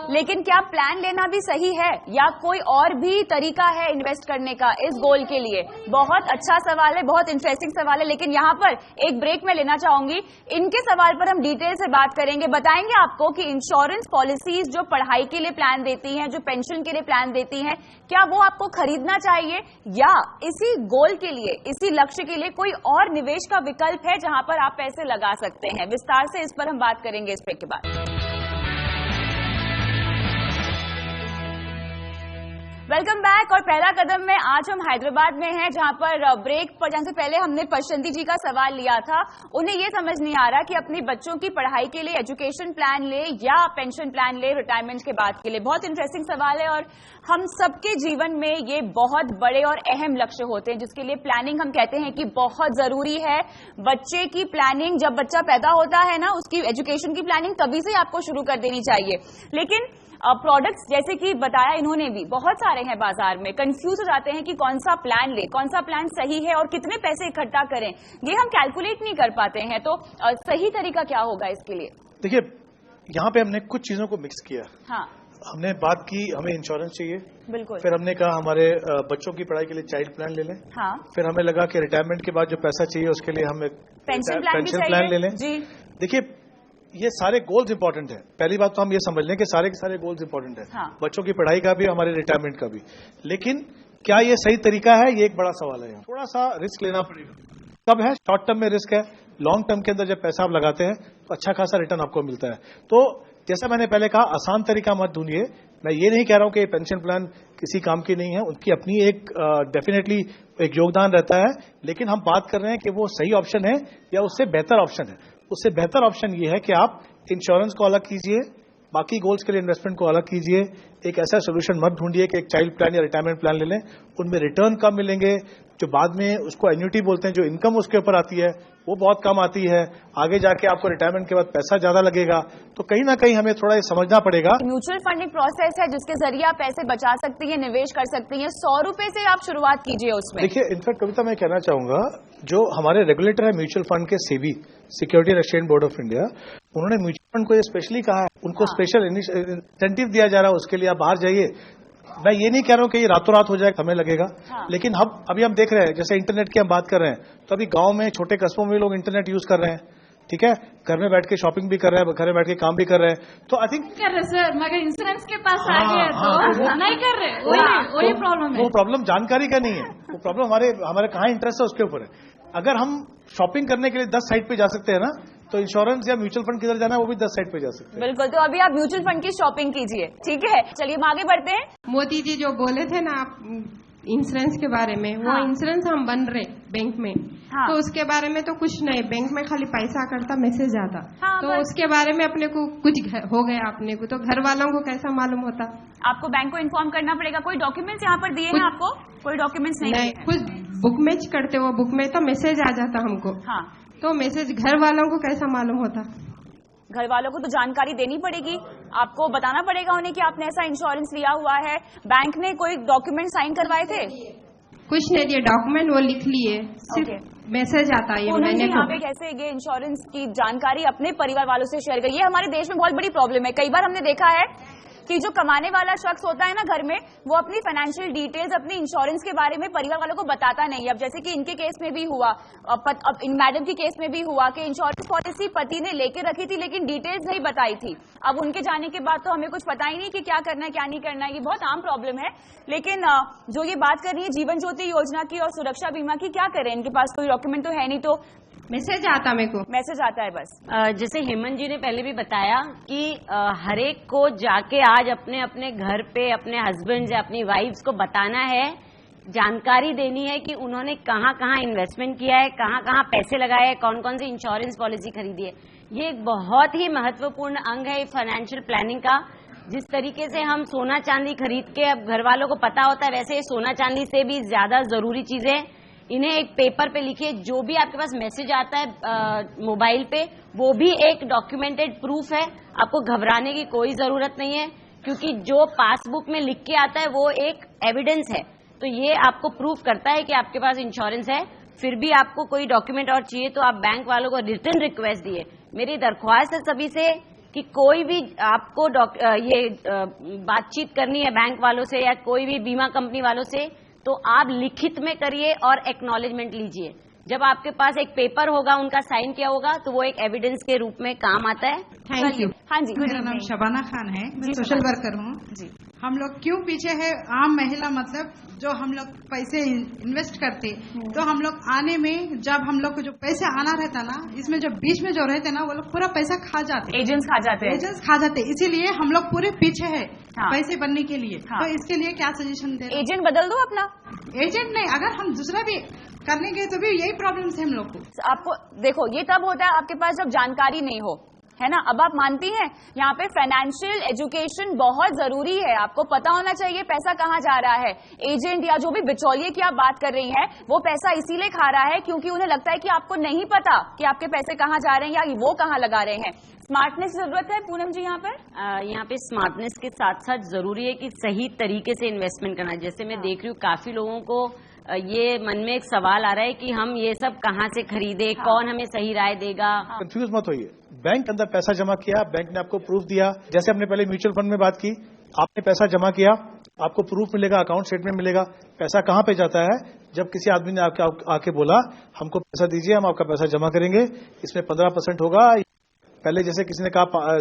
लेकिन क्या प्लान लेना भी सही है या कोई और भी तरीका है इन्वेस्ट करने का इस गोल के लिए? बहुत अच्छा सवाल है, बहुत इंटरेस्टिंग सवाल है, लेकिन यहाँ पर एक ब्रेक में लेना चाहूंगी। इनके सवाल पर हम डिटेल से बात करेंगे, बताएंगे आपको कि इंश्योरेंस पॉलिसीज जो पढ़ाई के लिए प्लान देती हैं, जो पेंशन के लिए प्लान देती हैं, क्या वो आपको खरीदना चाहिए या इसी गोल के लिए, इसी लक्ष्य के लिए कोई और निवेश का विकल्प है जहां पर आप पैसे लगा सकते हैं? विस्तार से इस पर हम बात करेंगे इस ब्रेक के बाद। Welcome back. और पहला कदम में आज हम हैदराबाद में हैं, जहां पर ब्रेक पर जाने से पहले हमने पश्चंती जी का सवाल लिया था। उन्हें यह समझ नहीं आ रहा कि अपने बच्चों की पढ़ाई के लिए एजुकेशन प्लान ले या पेंशन प्लान ले रिटायरमेंट के बाद के लिए। बहुत इंटरेस्टिंग सवाल है और हम सबके जीवन में ये बहुत बड़े और अहम लक्ष्य होते हैं जिसके लिए प्लानिंग हम कहते हैं कि बहुत जरूरी है। बच्चे की प्लानिंग, जब बच्चा पैदा होता है ना, उसकी एजुकेशन की प्लानिंग तभी से आपको शुरू कर देनी चाहिए। लेकिन प्रोडक्ट्स जैसे कि बताया इन्होंने भी बहुत सारे हैं बाजार में, कंफ्यूज हो जाते हैं कि कौन सा प्लान ले, कौन सा प्लान सही है और कितने पैसे इकट्ठा करें, ये हम कैलकुलेट नहीं कर पाते हैं। तो सही तरीका क्या होगा इसके लिए? देखिए, यहाँ पे हमने कुछ चीजों को मिक्स किया। हाँ, हमने बात की हमें इंश्योरेंस चाहिए, बिल्कुल। फिर हमने कहा हमारे बच्चों की पढ़ाई के लिए चाइल्ड प्लान ले लें। हाँ, फिर हमें लगा कि रिटायरमेंट के बाद जो पैसा चाहिए उसके लिए हम पेंशन प्लान ले लें। जी, देखिए, ये सारे गोल्स इंपॉर्टेंट है। पहली बात तो हम ये समझ लें कि सारे के सारे गोल्स इंपॉर्टेंट है। हाँ। बच्चों की पढ़ाई का भी, हमारे रिटायरमेंट का भी। लेकिन क्या ये सही तरीका है, ये एक बड़ा सवाल है। थोड़ा सा रिस्क लेना पड़ेगा। कब है? शॉर्ट टर्म में रिस्क है, लॉन्ग टर्म के अंदर जब पैसा आप लगाते हैं तो अच्छा खासा रिटर्न आपको मिलता है। तो जैसा मैंने पहले कहा, आसान तरीका मत ढूंढिए। मैं ये नहीं कह रहा हूं कि पेंशन प्लान किसी काम की नहीं है, उनकी अपनी एक डेफिनेटली एक योगदान रहता है, लेकिन हम बात कर रहे हैं कि वो सही ऑप्शन है या उससे बेहतर ऑप्शन है। उससे बेहतर ऑप्शन ये है कि आप इंश्योरेंस को अलग कीजिए, बाकी गोल्स के लिए इन्वेस्टमेंट को अलग कीजिए। एक ऐसा सोल्यूशन मत ढूंढिए कि एक चाइल्ड प्लान या रिटायरमेंट प्लान ले लें, उनमें रिटर्न कम मिलेंगे, जो बाद में उसको एन्युटी बोलते हैं, जो इनकम उसके ऊपर आती है वो बहुत कम आती है, आगे जाके आपको रिटायरमेंट के बाद पैसा ज्यादा लगेगा। तो कहीं ना कहीं हमें थोड़ा ये समझना पड़ेगा। म्यूचुअल फंडिंग प्रोसेस है जिसके जरिए आप पैसे बचा सकती हैं, निवेश कर सकती हैं। 100 रुपए से आप शुरुआत कीजिए उसमें। देखिए, इनफैक्ट कविता मैं कहना चाहूंगा, जो हमारे रेगुलेटर है म्यूचुअल फंड के SEBI, security and exchange board of India, उन्होंने म्यूचुअल फंड को ये स्पेशली कहा है, उनको स्पेशल इंसेंटिव दिया जा रहा है, उसके लिए आप बाहर जाइए। मैं ये नहीं कह रहा हूं कि ये रातों रात हो जाए, समय लगेगा, लेकिन अभी हम देख रहे हैं, जैसे इंटरनेट की हम बात कर रहे हैं, तो अभी गांव में छोटे कस्बों में लोग इंटरनेट यूज कर रहे हैं, ठीक है, घर में बैठ के शॉपिंग भी कर रहे हैं, घर में बैठ के काम भी कर रहे हैं। तो आई थिंक कर रहे सर, मगर इंश्योरेंस के पास आ गया तो नहीं कर रहे, वही प्रॉब्लम है। वो प्रॉब्लम जानकारी का नहीं है, वो प्रॉब्लम हमारे कहाँ इंटरेस्ट है उसके ऊपर है। अगर हम शॉपिंग करने के लिए 10 साइट पे जा सकते हैं ना, तो इंश्योरेंस या म्यूचुअल फंड किधर जाना है वो भी 10 साइट पे जा सकते हैं। बिल्कुल, तो अभी आप म्यूचुअल फंड की शॉपिंग कीजिए, ठीक है। चलिए हम आगे बढ़ते हैं। मोदी जी जो बोले थे ना आप इंश्योरेंस के बारे में, वो इंश्योरेंस हम बन रहे बैंक में, तो उसके बारे में तो कुछ नहीं, बैंक में खाली पैसा करता, मैसेज आता, तो उसके बारे में अपने को कुछ हो गया अपने को, तो घर वालों को कैसा मालूम होता? आपको बैंक को इन्फॉर्म करना पड़ेगा। कोई डॉक्यूमेंट्स यहाँ पर दिए हैं आपको? कोई डॉक्यूमेंट्स नहीं, कुछ बुक में करते हो, बुक में तो मैसेज आ जाता हमको, तो मैसेज घर वालों को कैसा मालूम होता? घर वालों को तो जानकारी देनी पड़ेगी, आपको बताना पड़ेगा उन्हें कि आपने ऐसा इंश्योरेंस लिया हुआ है। बैंक ने कोई डॉक्यूमेंट साइन करवाए थे? कुछ नहीं दिए डॉक्यूमेंट, वो लिख लिए, सिर्फ मैसेज आता है। उन्होंने यहाँ पे कैसे ये इंश्योरेंस की जानकारी अपने परिवार वालों से शेयर करी? ये हमारे देश में बहुत बड़ी प्रॉब्लम है। कई बार हमने देखा है कि जो कमाने वाला शख्स होता है ना घर में, वो अपनी फाइनेंशियल डिटेल्स, अपनी इंश्योरेंस के बारे में परिवार वालों को बताता नहीं। अब जैसे कि इनके केस में भी हुआ, अब इन मैडम के केस में भी हुआ कि इंश्योरेंस पॉलिसी पति ने लेके रखी थी लेकिन डिटेल्स नहीं बताई थी। अब उनके जाने के बाद तो हमें कुछ पता ही नहीं कि क्या करना है क्या नहीं करना है। ये बहुत आम प्रॉब्लम है। लेकिन जो ये बात कर रही है जीवन ज्योति योजना की और सुरक्षा बीमा की, क्या करें? इनके पास कोई डॉक्यूमेंट तो है नहीं, तो मैसेज आता, मेरे को मैसेज आता है बस। जैसे हेमंत जी ने पहले भी बताया कि हर एक को जाके आज अपने अपने घर पे अपने हस्बैंड या अपनी वाइफ्स को बताना है, जानकारी देनी है कि उन्होंने कहाँ कहाँ इन्वेस्टमेंट किया है, कहाँ कहाँ पैसे लगाए हैं, कौन कौन सी इंश्योरेंस पॉलिसी खरीदी है। ये एक बहुत ही महत्वपूर्ण अंग है फाइनेंशियल प्लानिंग का। जिस तरीके से हम सोना चांदी खरीद के अब घर वालों को पता होता है, वैसे सोना चांदी से भी ज्यादा जरूरी चीजें इन्हें एक पेपर पे लिखिए। जो भी आपके पास मैसेज आता है मोबाइल पे, वो भी एक डॉक्यूमेंटेड प्रूफ है। आपको घबराने की कोई जरूरत नहीं है, क्योंकि जो पासबुक में लिख के आता है वो एक एविडेंस है। तो ये आपको प्रूफ करता है कि आपके पास इंश्योरेंस है। फिर भी आपको कोई डॉक्यूमेंट और चाहिए तो आप बैंक वालों को रिटर्न रिक्वेस्ट दिए। मेरी दरख्वास्त है सभी से कि कोई भी आपको ये बातचीत करनी है बैंक वालों से या कोई भी बीमा कंपनी वालों से, तो आप लिखित में करिए और एक्नॉलेजमेंट लीजिए। जब आपके पास एक पेपर होगा, उनका साइन किया होगा, तो वो एक एविडेंस के रूप में काम आता है। Thank you. हाँ जी, मेरा नाम शबाना खान है, मैं सोशल वर्कर हूँ जी। हम लोग क्यों पीछे है? आम महिला, मतलब जो हम लोग पैसे इन्वेस्ट करते, तो हम लोग आने में, जब हम लोग को जो पैसे आना रहता ना, इसमें जो बीच में जो रहते ना, वो लोग पूरा पैसा खा जाते, एजेंट्स खा जाते हैं। इसीलिए हम लोग पूरे पीछे है पैसे बनने के लिए। तो इसके लिए क्या सजेशन दे? एजेंट बदल दो अपना। एजेंट नहीं, अगर हम दूसरा भी करने गए तो भी यही प्रॉब्लम है हम लोग को। आपको देखो, ये तब होता है आपके पास जब जानकारी नहीं हो, है ना। अब आप मानती हैं यहाँ पे फाइनेंशियल एजुकेशन बहुत जरूरी है। आपको पता होना चाहिए पैसा कहाँ जा रहा है। एजेंट या जो भी बिचौलिए की आप बात कर रही हैं, वो पैसा इसीलिए खा रहा है क्योंकि उन्हें लगता है कि आपको नहीं पता कि आपके पैसे कहाँ जा रहे हैं या वो कहाँ लगा रहे हैं। स्मार्टनेस जरूरत है पूनम जी यहाँ पे स्मार्टनेस के साथ साथ जरूरी है कि सही तरीके से इन्वेस्टमेंट करना। जैसे मैं देख रही हूँ काफी लोगों को ये मन में एक सवाल आ रहा है कि हम ये सब कहाँ से खरीदे, कौन हमें सही राय देगा। कंफ्यूज मत होइए। बैंक के अंदर पैसा जमा किया, बैंक ने आपको प्रूफ दिया। जैसे हमने पहले म्यूचुअल फंड में बात की, आपने पैसा जमा किया, आपको प्रूफ मिलेगा, अकाउंट स्टेटमेंट मिलेगा। पैसा कहाँ पे जाता है? जब किसी आदमी ने आके बोला हमको पैसा दीजिए, हम आपका पैसा जमा करेंगे, इसमें 15% होगा। पहले जैसे किसी ने कहा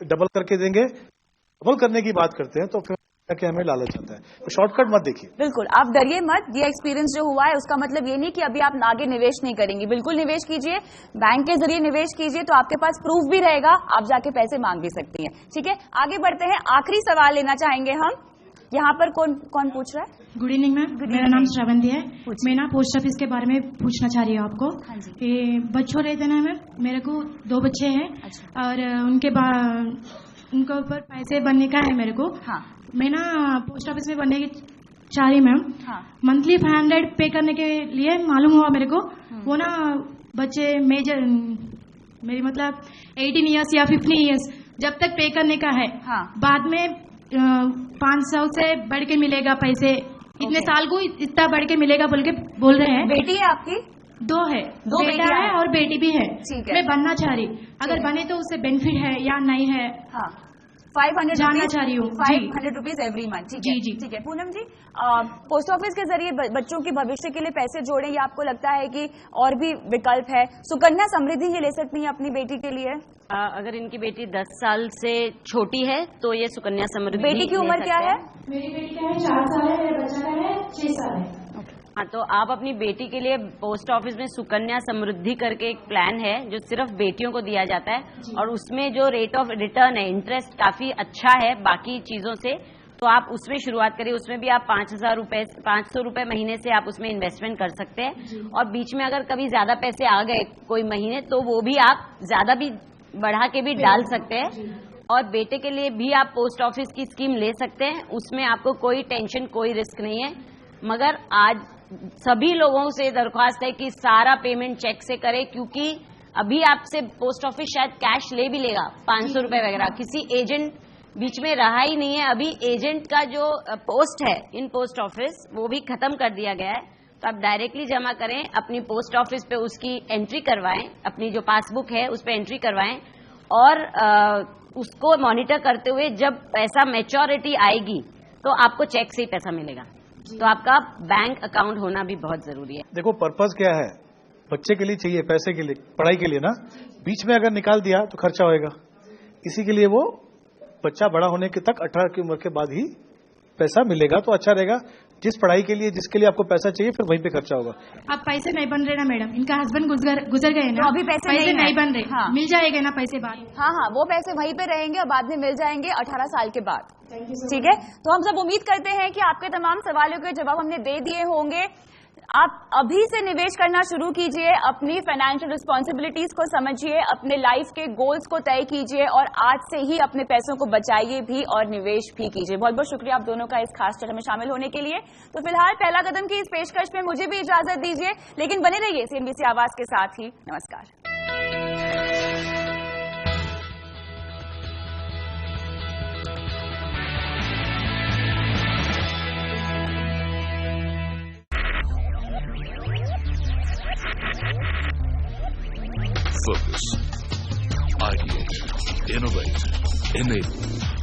डबल करके देंगे, डबल करने की बात करते हैं तो फिर कि हमें लालच आता है। तो शॉर्टकट मत देखिए। बिल्कुल, आप डरिए मत। ये एक्सपीरियंस जो हुआ है उसका मतलब ये नहीं कि अभी आप आगे निवेश नहीं करेंगे। बिल्कुल निवेश कीजिए, बैंक के जरिए निवेश कीजिए, तो आपके पास प्रूफ भी रहेगा, आप जाके पैसे मांग भी सकती हैं। ठीक है, आगे बढ़ते हैं। आखिरी सवाल लेना चाहेंगे हम। यहाँ पर कौन पूछ रहा है? गुड इवनिंग मैम, मेरा नाम श्रवंती है। मैं ना पोस्ट ऑफिस के बारे में पूछना चाह रही हूँ आपको। ये बच्चों रहते ना मैम, मेरे को 2 बच्चे हैं और उनके ऊपर पैसे बनने का है मेरे को। मैं ना पोस्ट ऑफिस में बनने की चाह रही मैम। मंथली 500 पे करने के लिए मालूम हुआ मेरे को। वो ना बच्चे मेरी मतलब 18 ईयर्स या 15 ईयर्स जब तक पे करने का है, बाद में 500 से बढ़ के मिलेगा पैसे, इतने साल को इतना बढ़ के मिलेगा बोल रहे हैं। बेटी है आपकी? 2 है, 2 बेटा है और बेटी भी है। मैं बनना चाह रही, अगर बने तो उससे बेनिफिट है या नहीं है? 500 जानना चाह रही हूँ। 500 रुपीज एवरी मंथ। ठीक है पूनम जी, पोस्ट ऑफिस के जरिए बच्चों के भविष्य के लिए पैसे जोड़ें, या आपको लगता है कि और भी विकल्प है? सुकन्या समृद्धि ये ले सकती है अपनी बेटी के लिए? अगर इनकी बेटी 10 साल से छोटी है तो ये सुकन्या समृद्धि। बेटी की उम्र क्या है? मेरी बेटी का है 4 साल है, मेरे बच्चा का है 6 साल है। हाँ, तो आप अपनी बेटी के लिए पोस्ट ऑफिस में सुकन्या समृद्धि करके एक प्लान है जो सिर्फ बेटियों को दिया जाता है, और उसमें जो रेट ऑफ रिटर्न है, इंटरेस्ट काफी अच्छा है बाकी चीजों से, तो आप उसमें शुरुआत करिए। उसमें भी आप 500 रुपए महीने से आप उसमें इन्वेस्टमेंट कर सकते हैं, और बीच में अगर कभी ज्यादा पैसे आ गए कोई महीने तो वो भी आप ज्यादा भी बढ़ा के भी डाल सकते हैं। और बेटे के लिए भी आप पोस्ट ऑफिस की स्कीम ले सकते हैं, उसमें आपको कोई टेंशन कोई रिस्क नहीं है। मगर आज सभी लोगों से दरख्वास्त है कि सारा पेमेंट चेक से करें, क्योंकि अभी आपसे पोस्ट ऑफिस शायद कैश ले भी लेगा 500 रुपए वगैरह, किसी एजेंट बीच में रहा ही नहीं है। अभी एजेंट का जो पोस्ट है इन पोस्ट ऑफिस वो भी खत्म कर दिया गया है, तो आप डायरेक्टली जमा करें, अपनी पोस्ट ऑफिस पे उसकी एंट्री करवाएं, अपनी जो पासबुक है उस पे एंट्री करवाएं, और उसको मॉनिटर करते हुए जब पैसा मैच्योरिटी आएगी तो आपको चेक से ही पैसा मिलेगा। तो आपका बैंक अकाउंट होना भी बहुत जरूरी है। देखो पर्पस क्या है, बच्चे के लिए चाहिए, पैसे के लिए, पढ़ाई के लिए ना, बीच में अगर निकाल दिया तो खर्चा होएगा। इसी के लिए वो बच्चा बड़ा होने के तक 18 की उम्र के बाद ही पैसा मिलेगा, तो अच्छा रहेगा। जिस पढ़ाई के लिए, जिसके लिए आपको पैसा चाहिए, फिर वहीं पे खर्चा होगा। अब पैसे नहीं बन रहे ना मैडम, इनका हस्बैंड गुजर गए ना, तो अभी पैसे नहीं बन रहे। मिल जाएगा ना पैसे बाद? हाँ, वो पैसे वहीं पे रहेंगे और बाद में मिल जाएंगे 18 साल के बाद। ठीक है, तो हम सब उम्मीद करते हैं कि आपके तमाम सवालों के जवाब हमने दे दिए होंगे। आप अभी से निवेश करना शुरू कीजिए, अपनी फाइनेंशियल रिस्पॉन्सिबिलिटीज को समझिए, अपने लाइफ के गोल्स को तय कीजिए, और आज से ही अपने पैसों को बचाइए भी और निवेश भी कीजिए। बहुत बहुत शुक्रिया आप दोनों का इस खास चर्चा में शामिल होने के लिए। तो फिलहाल पहला कदम की इस पेशकश में मुझे भी इजाजत दीजिए, लेकिन बने रहिए CNBC आवाज के साथ ही। नमस्कार। Focus, ideate, innovate, enable.